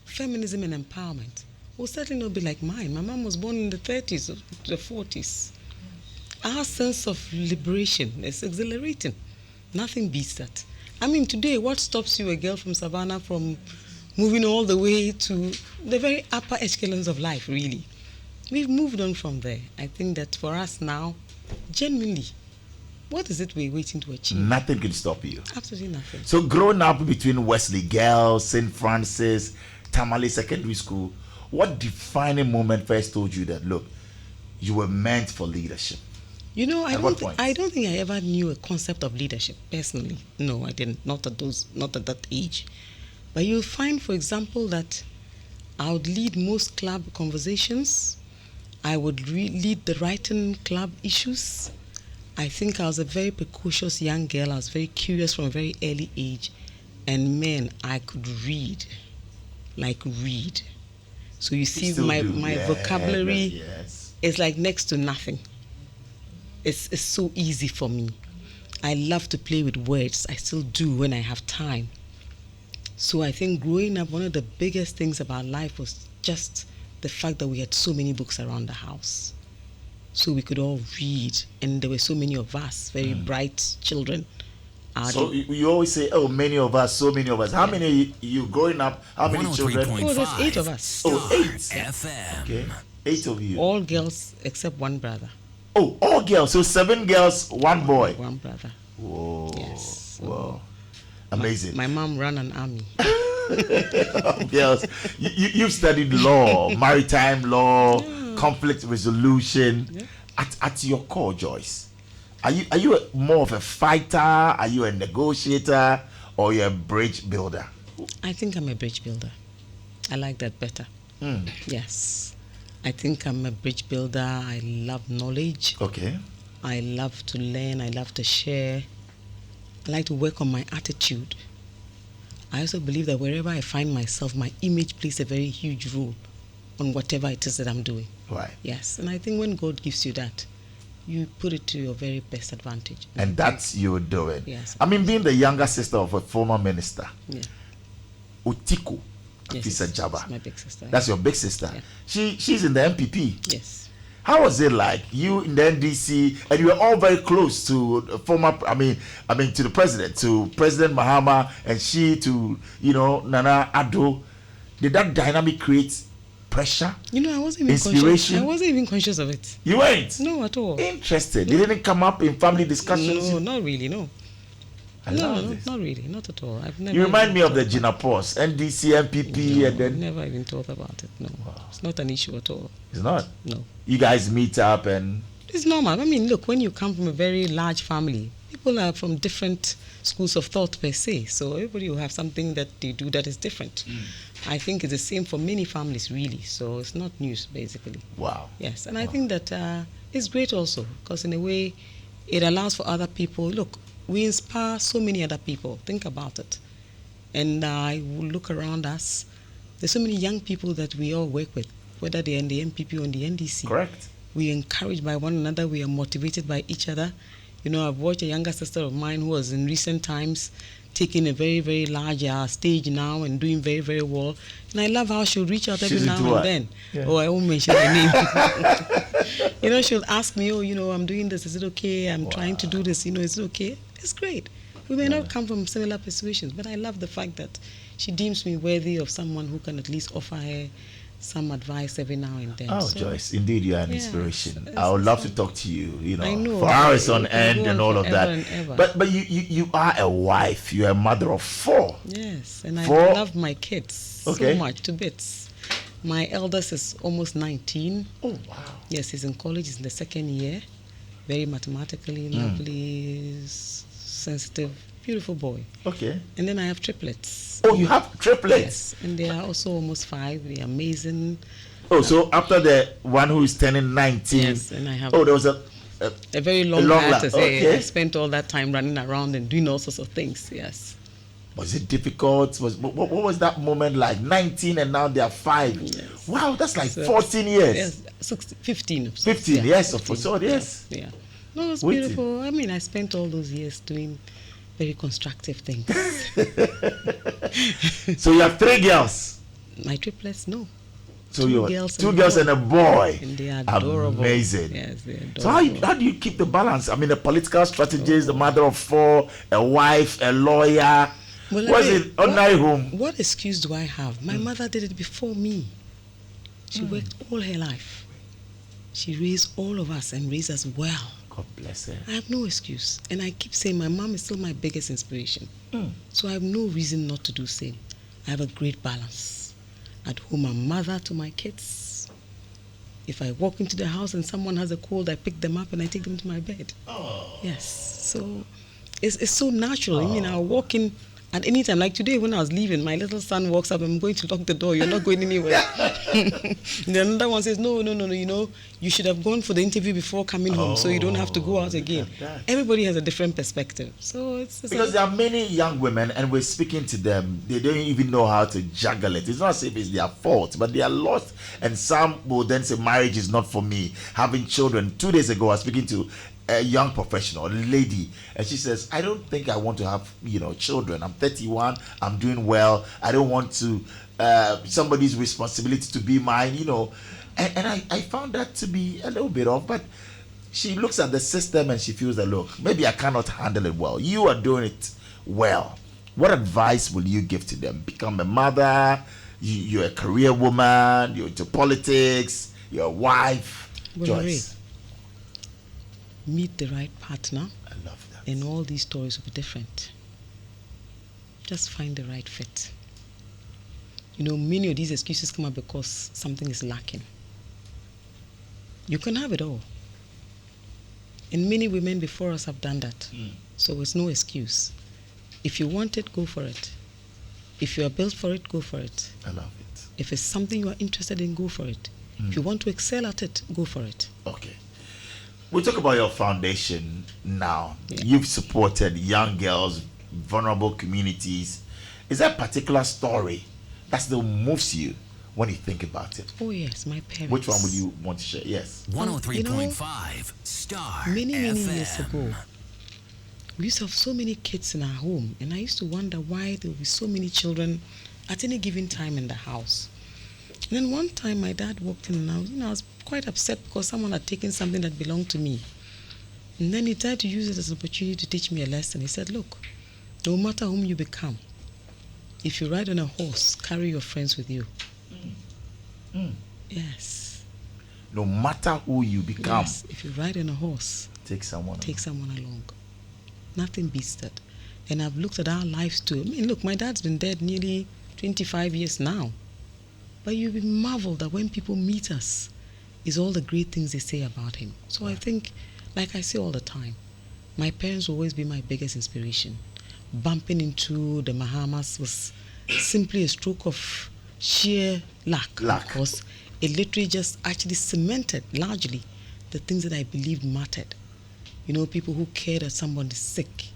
feminism and empowerment will certainly not be like mine. My mom was born in the 30s, the 40s. Our sense of liberation is exhilarating. Nothing beats that. I mean, today, what stops you, a girl from Savannah, from moving all the way to the very upper echelons of life, really? We've moved on from there. I think that for us now, genuinely, what is it we're waiting to achieve? Nothing can stop you. Absolutely nothing. So growing up between Wesley Girls, St. Francis, Tamale Secondary School, what defining moment first told you that, look, you were meant for leadership? You know, I don't think I ever knew a concept of leadership, personally. No, I didn't. Not at that age. But you'll find, for example, that I would lead most club conversations. I would lead the writing club issues. I think I was a very precocious young girl. I was very curious from a very early age. And man, I could read. So you see, my vocabulary is like next to nothing. It's so easy for me. I love to play with words. I still do when I have time. So I think growing up, one of the biggest things about life was just the fact that we had so many books around the house. So we could all read, and there were so many of us, very bright children. So you always say, oh, many of us, so many of us. How many you growing up? How many children? Oh, there's 8 of us. Starr 8 FM. Okay, 8 of you. All girls except one brother. Oh, all girls. So 7 girls, 1 boy. 1 brother. Whoa. Yes. Whoa. Amazing. My mom ran an army. Girls, you've studied law, maritime law, conflict resolution. Yeah. At your core, Joyce, are you more of a fighter? Are you a negotiator, or you're a bridge builder? I think I'm a bridge builder. I like that better. Yes. I think I'm a bridge builder. I love knowledge. Okay. I love to learn. I love to share. I like to work on my attitude. I also believe that wherever I find myself, my image plays a very huge role on whatever it is that I'm doing. Right. Yes. And I think when God gives you that, you put it to your very best advantage. And that's you doing. Yes. I mean, being the younger sister of a former minister, Yeah. Utiku, Yes, Fisa Jaba. that's my big sister. That's your big sister. Yeah. She's in the MPP. Yes. How was it like, you in the NDC, and you were all very close to former, I mean to the president, to President Mahama, and she to, Nana Addo. Did that dynamic create pressure? I wasn't even Inspiration? conscious. I wasn't even conscious of it. You weren't? No, at all. Interested. It didn't come up in family discussions? No, not really, no. I love this. Not really, not at all. I've never. You remind me of the thought Gina Pos, NDC, MPP, No, and then... never even thought about it. No, it's not an issue at all. It's not? No, You guys meet up and... it's normal. I mean, look, when you come from a very large family, people are from different schools of thought per se. So everybody will have something that they do that is different. I think it's the same for many families, really. So it's not news, basically. Wow. Yes, and I think that it's great also because in a way, it allows for other people. Look, we inspire so many other people. Think about it. And I will look around us. There's so many young people that we all work with, whether they're in the MPP or in the NDC. Correct. We are encouraged by one another. We are motivated by each other. I've watched a younger sister of mine who was in recent times taking a very, very large stage now and doing very, very well. And I love how she'll reach out every now and then. Yeah. Oh, I won't mention her name. She'll ask me, I'm doing this. Is it okay? I'm trying to do this. Is it okay? It's great. We may not come from similar persuasions, but I love the fact that she deems me worthy of someone who can at least offer her some advice every now and then. Oh, So, Joyce, indeed you are an yeah, inspiration. it's I would love fun. to talk to you, I know. for hours on It can end go and on all of forever that. and ever. But you are a wife. You are a mother of 4. Yes, and I 4? love my kids Okay. so much, to bits. My eldest is almost 19. Oh, wow. Yes, he's in college. He's in the 2nd year. Very mathematically, lovely, sensitive, beautiful boy. Okay. And then I have triplets. Oh, you have triplets? Yes, and they are also almost 5. They're amazing. Oh, so after the one who is turning 19. Yes, and I have Oh, there was a very long long hiatus. okay. I spent all that time running around and doing all sorts of things. Yes. Was it difficult? What was that moment like? 19 and now they are 5. Yes. Wow, that's like So, 14 years. Yes, 15. of sorts. 15, Yeah, yes, 15. of course. Yes. Yeah. No, it's Waiting. beautiful. I mean, I spent all those years doing very constructive things. So you have 3 girls. My triplets, no. So 2 you have girls 2 and girls a and a boy. And they are adorable. Amazing. Yes, they're adorable. So how do you keep the balance? I mean, a political strategist, the mother of 4, a wife, a lawyer. Well, Was it ordinary home? What excuse do I have? My mother did it before me. She worked all her life. She raised all of us and raised us well. God bless her. I have no excuse. And I keep saying my mom is still my biggest inspiration. So I have no reason not to do same. I have a great balance. At home, I'm mother to my kids. If I walk into the house and someone has a cold, I pick them up and I take them to my bed. Oh. Yes. So it's so natural. I mean, I'll walk in at any time. Like today when I was leaving, my little son walks up, I'm going to lock the door. You're not going anywhere. And then another one says, no, you should have gone for the interview before coming home so you don't have to go out again. Everybody has a different perspective. So it's Because there are many young women and we're speaking to them, they don't even know how to juggle it. It's not as if it's their fault, but they are lost. And some will then say, marriage is not for me. Having children. 2 days ago, I was speaking to a young professional, a lady, and she says, I don't think I want to have, children. I'm 31, I'm doing well. I don't want to somebody's responsibility to be mine, And I found that to be a little bit off, but she looks at the system and she feels that, look, maybe I cannot handle it well. You are doing it well. What advice will you give to them? Become a mother, you're a career woman, you're into politics, you're a wife. Bola Ray, Joyce. meet the right partner I love that. and all these stories will be different. just find the right fit. You know, many of these excuses come up because something is lacking. You can have it all. And many women before us have done that. So it's no excuse. If you want it, go for it. If you are built for it, go for it. I love it. If it's something you are interested in, go for it. If you want to excel at it, go for it. Okay. We'll talk about your foundation now. Yeah. You've supported young girls, vulnerable communities. Is there a particular story that still moves you when you think about it? Oh yes, my parents. Which one would you want to share? Yes. 103.5 Starr many FM. years ago, we used to have so many kids in our home, and I used to wonder why there would be so many children at any given time in the house. And then one time my dad walked in, and I was quite upset because someone had taken something that belonged to me. And then he tried to use it as an opportunity to teach me a lesson. He said, look, no matter whom you become, if you ride on a horse, carry your friends with you. Yes. No matter who you become, Yes, if you ride on a horse, take someone along. Nothing beats that. And I've looked at our lives too. I mean, look, my dad's been dead nearly 25 years now. But you'll be marveled that when people meet us, is all the great things they say about him. So I think, like I say all the time, my parents will always be my biggest inspiration. Bumping into the Mahamas was simply a stroke of sheer luck. Because it literally just actually cemented largely the things that I believed mattered. You know, people who cared that someone is sick.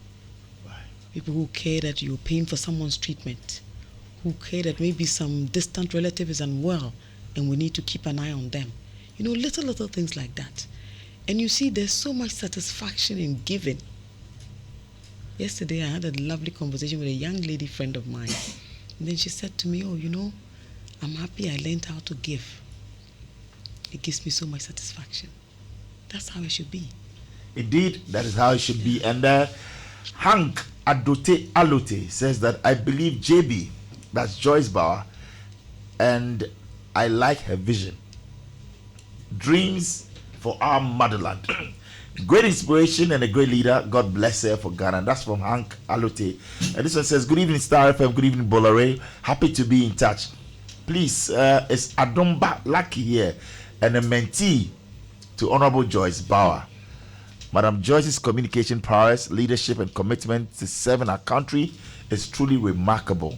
People who cared that you're paying for someone's treatment. Who cared that maybe some distant relative is unwell and we need to keep an eye on them. You know, little things like that. And you see, there's so much satisfaction in giving. Yesterday, I had a lovely conversation with a young lady friend of mine. And then she said to me, oh, you know, I'm happy I learned how to give. It gives me so much satisfaction. That's how it should be. Indeed, that is how it should be. And Hank Adote Alote says that I believe JB, that's Joyce Bawah, and I like her vision. Dreams for our motherland. Great inspiration and a great leader. God bless her for Ghana. That's from Hank Alote. And this one says, good evening, Starr FM. Good evening, Bola Ray. Happy to be in touch. Please, it's Adomba Lucky here and a mentee to Honorable Joyce Bawah. Madam Joyce's communication prowess, leadership, and commitment to serving our country is truly remarkable.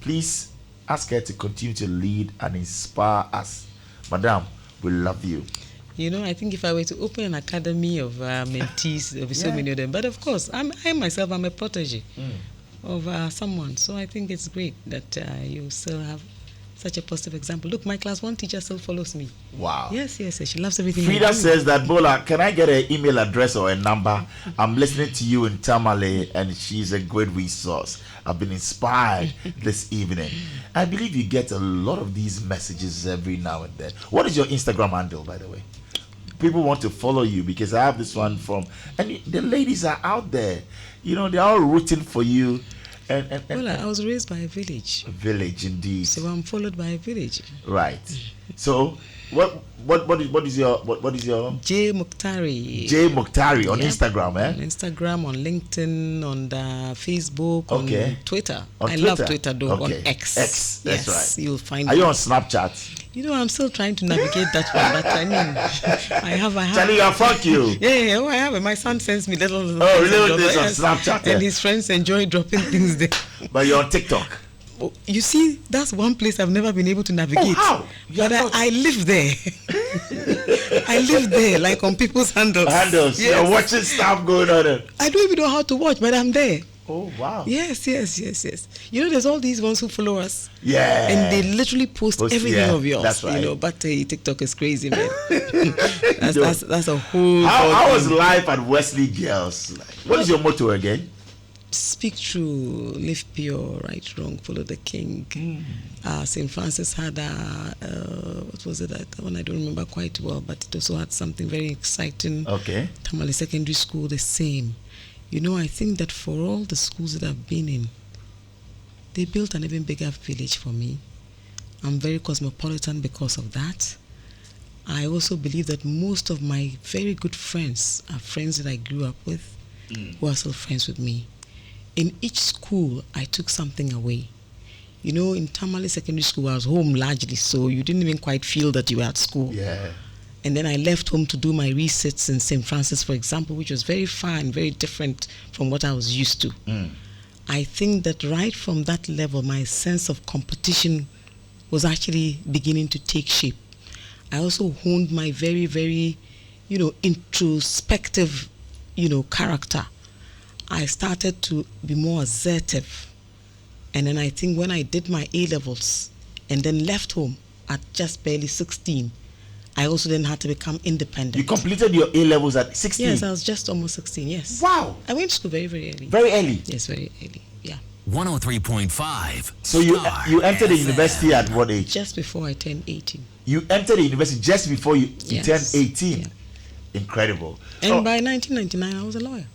Please ask her to continue to lead and inspire us. Madam, we love you. You know, I think if I were to open an academy of mentees, there would be so many of them. But of course, I myself, I'm a protege of someone. So I think it's great that you still have such a positive example. Look, my class 1 teacher still follows me. Wow. Yes. She loves everything. Frida says that, Bola, can I get an email address or a number? I'm listening to you in Tamale, and she's a great resource. I've been inspired this evening. I believe you get a lot of these messages every now and then. What is your Instagram handle, by the way? People want to follow you because I have this one from, and the ladies are out there. You know, they're all rooting for you. Well, I was raised by a village. A village, indeed. So I'm followed by a village. Right. So, what is your J Mogtari. J Mogtari on Instagram, eh? On Instagram, on LinkedIn, on Facebook, on Twitter. On I Twitter. love Twitter though. Okay. On X. X. That's yes, right. You'll find. Are you on Snapchat? You know, I'm still trying to navigate that one, but I mean, I have. Charlie, I fuck you. Yeah, I have. My son sends me little. Oh, little things on Snapchat. And his friends enjoy dropping things there. But you're on TikTok. Oh, you see, that's one place I've never been able to navigate. Oh, how? But I live there. I live there, like on people's handles. Yes. You're watching stuff going on. I don't even know how to watch, but I'm there. Oh, wow. Yes. You know, there's all these ones who follow us. Yeah. And they literally post everything of yours. That's right. You know, but TikTok is crazy, man. that's a whole... How was life at Wesley Girls? What is your motto again? Speak true, live pure, right, wrong, follow the king. St. Francis had what was it? That one I don't remember quite well, but it also had something very exciting. Okay. Tamale Secondary School, the same. You know, I think that for all the schools that I've been in, they built an even bigger village for me. I'm very cosmopolitan because of that. I also believe that most of my very good friends are friends that I grew up with, who are still friends with me. in each school, I took something away. You know, in Tamale Secondary School, I was home largely, so you didn't even quite feel that you were at school. Yeah. And then I left home to do my research in St. Francis, for example, which was very far and very different from what I was used to. I think that right from that level, my sense of competition was actually beginning to take shape. I also honed my very, very, introspective, character. I started to be more assertive. And then I think when I did my A-levels and then left home at just barely 16, I also then had to become independent. You completed your A-levels at 16? Yes, I was just almost 16, yes. Wow. I went to school very, very early. Very early? Yes, very early, yeah. 103.5. So you entered the university at what age? Just before I turned 18. You entered the university just before you turned 18? Yeah. Incredible. And by 1999, I was a lawyer.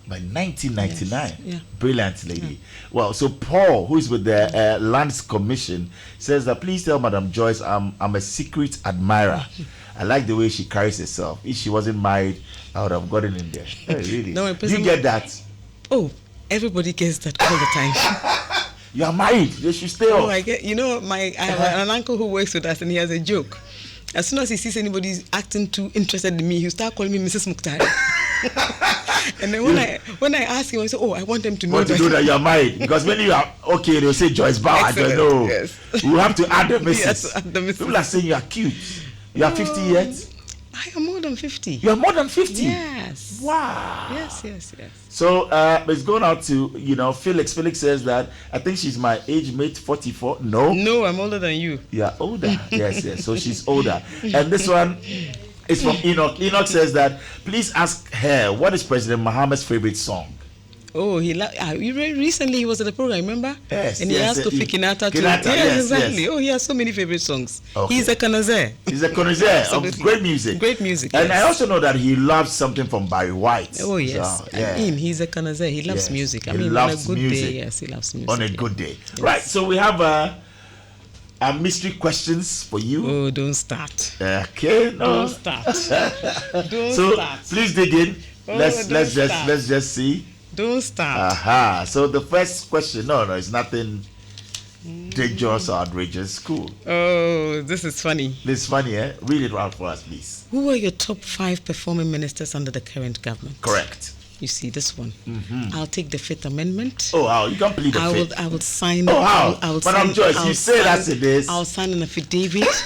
By 1999? Yes. Yeah. Brilliant, lady. Yeah. Well, so Paul, who is with the Lands Commission, says that please tell Madam Joyce I'm a secret admirer. I like the way she carries herself. If she wasn't married, I would have gotten in there. Hey, really? No, you get that? Oh, everybody gets that all the time. You are married. You should stay off. I get. I have an uncle who works with us, and he has a joke. As soon as he sees anybody acting too interested in me, he'll start calling me Mrs. Mogtari. And then when I ask him, I say, "Oh, I want them to know that you are married." Because when you are okay, they'll say Joyce Bawah. I don't know. Yes. We have to add the Mrs. Yes, add the Mrs. People are saying you are cute. You are 50 yet? I am more than 50. You are more than 50? Yes. Wow. Yes. So it's going out to, Felix. Felix says that I think she's my age mate, 44. No, I'm older than you. You are older. Yes. So she's older. And this one is from Enoch. Enoch says that please ask her what is President Mahama's favorite song. Oh, recently he was at the program, remember? Yes. And he asked Kofi Kinata to. Yes, exactly. Yes. Oh, he has so many favorite songs. Okay. He's a connoisseur. He's a connoisseur of great music. Great music. And yes. I also know that he loves something from Barry White. Oh, yes. So, yeah. He's a connoisseur. He loves music. He loves on a good music. day, yes, he loves music. On a good day. Yes. Right, so we have mystery questions for you. Oh, don't start. Okay, no. Don't start. Don't so start. Please dig in. Oh, let's just see. Don't start. Aha. So the first question, no, it's nothing dangerous or outrageous. Cool. Oh, this is funny. This is funny, eh? Read it out for us, please. Who are your top 5 performing ministers under the current government? Correct. You see this one. I'll take the 5th Amendment. Oh, wow. You can't plead the 5th. I will sign. Oh, how? Madam Joyce, you say that's it is. I'll sign an affidavit.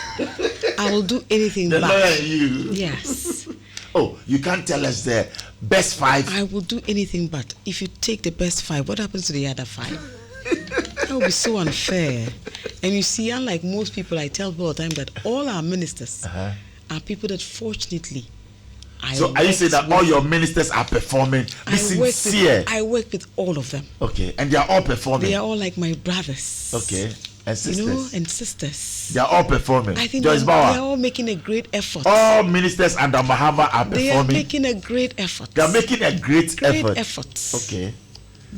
I will do anything the back. Lawyer you. Yes. Oh, you can't tell us the best 5. I will do anything but. If you take the best 5, what happens to the other 5? That would be so unfair. And you see, unlike most people, I tell people all the time that all our ministers are people that fortunately So are you saying that all your ministers are performing? Be sincere. I work with all of them. Okay, and they are all performing. They are all like my brothers. Okay, and sisters. And sisters. They are all performing. I think Joyce they Bawah. are all making a great effort. All ministers under Mahama are performing. They are making a great effort. They are making a great effort. efforts. Okay.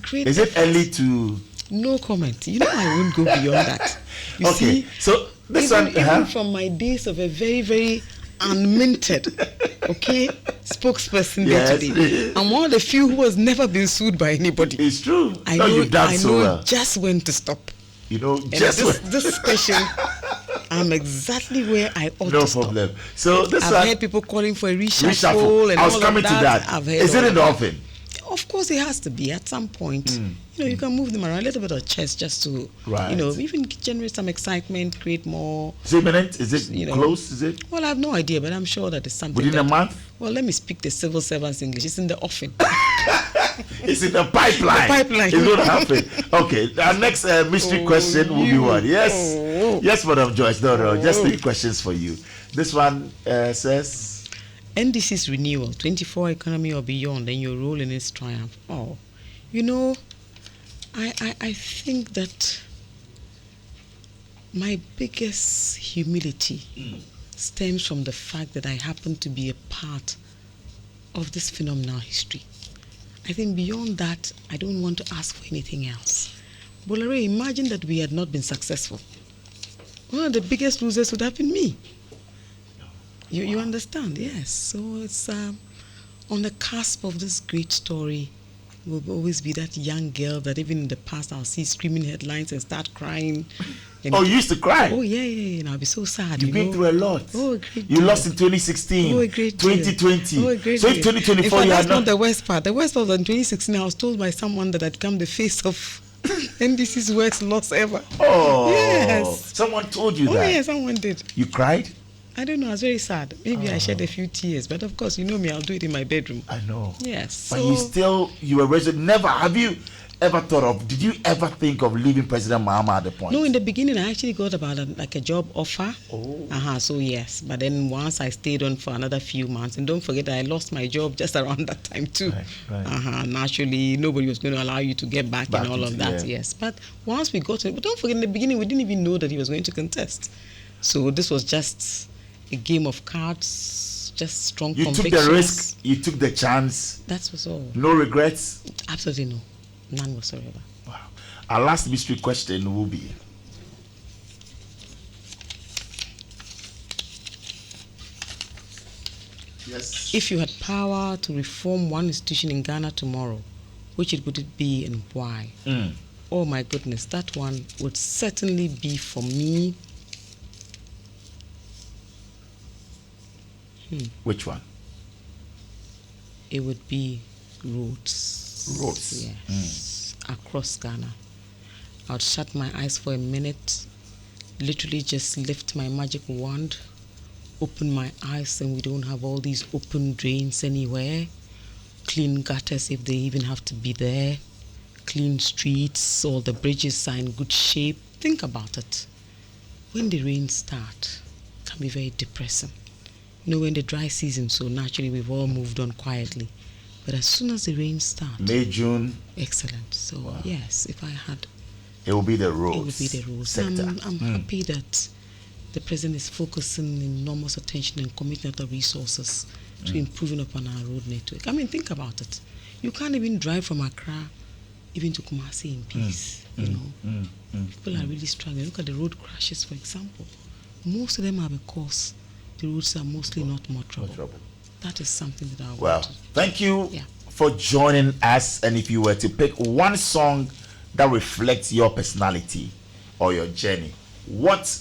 Great Is efforts. it early to? No comment. I won't go beyond that. You okay. see, So this even from my days of a very, very unminted, spokesperson there today. I'm one of the few who has never been sued by anybody. It's true. I know you've done so well. Just when to stop. This question, I'm exactly where I ought to stop. No problem. So this I've heard people calling for a reshuffle and I was all coming of to that. I've heard Is it in the offing? Of course, it has to be at some point. You can move them around a little bit of chess just to, even generate some excitement, create more. Is it imminent? Is it close? Is it? Well, I have no idea, but I'm sure that it's something. Within a month? Well, let me speak the civil servants English. It's in the offing. It's in the pipeline. The pipeline. It's going to happen. Okay, our next mystery question will be what? Yes. Yes, Madam Joyce. No, just 3 questions for you. This one says. NDC's renewal, 24 economy or beyond, and your role in its triumph. Oh, I think that my biggest humility stems from the fact that I happen to be a part of this phenomenal history. I think beyond that, I don't want to ask for anything else. Bola Ray, imagine that we had not been successful. One of the biggest losers would have been me. You understand? Yes. So it's on the cusp of this great story will always be that young girl that even in the past I'll see screaming headlines and start crying. And Oh, you used to cry? Oh, yeah. And I'll be so sad. You've been through a lot. Oh, a great You deal. lost in 2016. Oh, a great deal. 2020. Oh, a great So in deal. 2024, in fact, you that's had not the worst part. The worst part was in 2016, I was told by someone that I'd become the face of NDC's worst loss ever. Oh. Yes. Someone told you Oh, that. yeah, someone did. You cried? I don't know. I was very sad. Maybe I shed a few tears, but of course, you know me. I'll do it in my bedroom. I know. Yes. But So you were resolute. Never. Have you ever thought of, did you ever think of leaving President Mahama at the point? no, in the beginning, I actually got about a job offer. Oh. So yes, but then once I stayed on for another few months, and don't forget that I lost my job just around that time too. Right. Naturally, nobody was going to allow you to get back and all of into- that. yeah. Yes, but once we got it, but don't forget in the beginning, we didn't even know that he was going to contest. So this was just a game of cards, just strong You took convictions. the risk. You took the chance. That was all. No regrets. Absolutely no, none whatsoever. Wow. Our last mystery question will be, yes, If you had power to reform one institution in Ghana tomorrow, which would it be and why? Oh my goodness, that one would certainly be for me. which one? It would be roads. Roads. Yes. Across Ghana. I would shut my eyes for a minute, literally just lift my magic wand, open my eyes, and we don't have all these open drains anywhere, clean gutters if they even have to be there, clean streets, all the bridges are in good shape. Think about it. When the rains start, it can be very depressing. You know, when the dry season, so naturally we've all moved on quietly. But as soon as the rains start, May, June, excellent. So yes, if I had, it will be the roads. it would be the rules. sector. I'm happy that the president is focusing enormous attention and commitment of resources to improving upon our road network. I mean, think about it. You can't even drive from Accra even to Kumasi in peace. You know, people are really struggling. Look at the road crashes, for example. Most of them are because the roads are mostly not more trouble. That is something that I Well, want to. thank you Yeah. for joining us. And if you were to pick one song that reflects your personality or your journey, what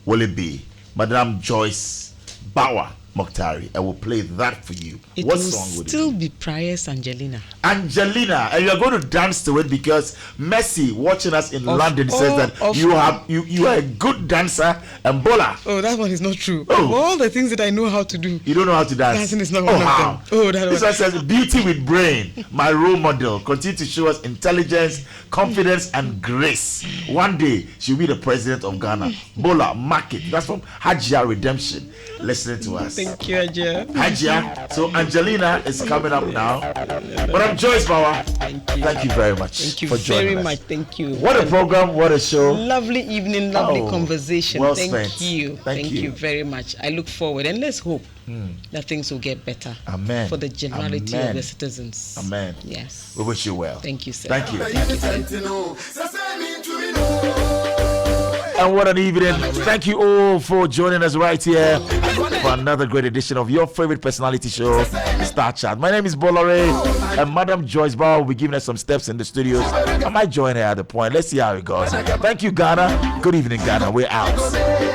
will it be? Madam Joyce Bawah Mogtari, I will play that for you. It What will song would still it be? be Prayers Angelina. Angelina, and you're going to dance to it because Messi, watching us in Of London, says all that of- you are a good dancer. And Bola, Oh, that one is not true. Oh. Of all the things that I know how to do, you don't know how to dance. dancing is not one of how? them. Oh, that This one. one says, beauty with brain, my role model, continue to show us intelligence, confidence, and grace. One day, she'll be the president of Ghana. Bola, mark it. That's from Hajia Redemption. Listening to us. Thank you, Ajay. Hajia. So Angelina is coming up now. But I'm Joyce Bawah. Thank you very much Thank you for joining very us. much. Thank you. What a program, what a show. Lovely evening, lovely Oh, conversation. well Thank spent. you. Thank you. you very much. I look forward, and let's hope that things will get better. Amen. For the generality Amen. of the citizens. Amen. Yes. We wish you well. Thank you, sir. Thank you. And what an evening. Thank you all for joining us right here for another great edition of your favorite personality show, Star Chat. My name is Bola Ray, and Madam Joyce Bawah will be giving us some steps in the studios. I might join her at the point. Let's see how it goes. Thank you, Ghana. Good evening, Ghana. We're out.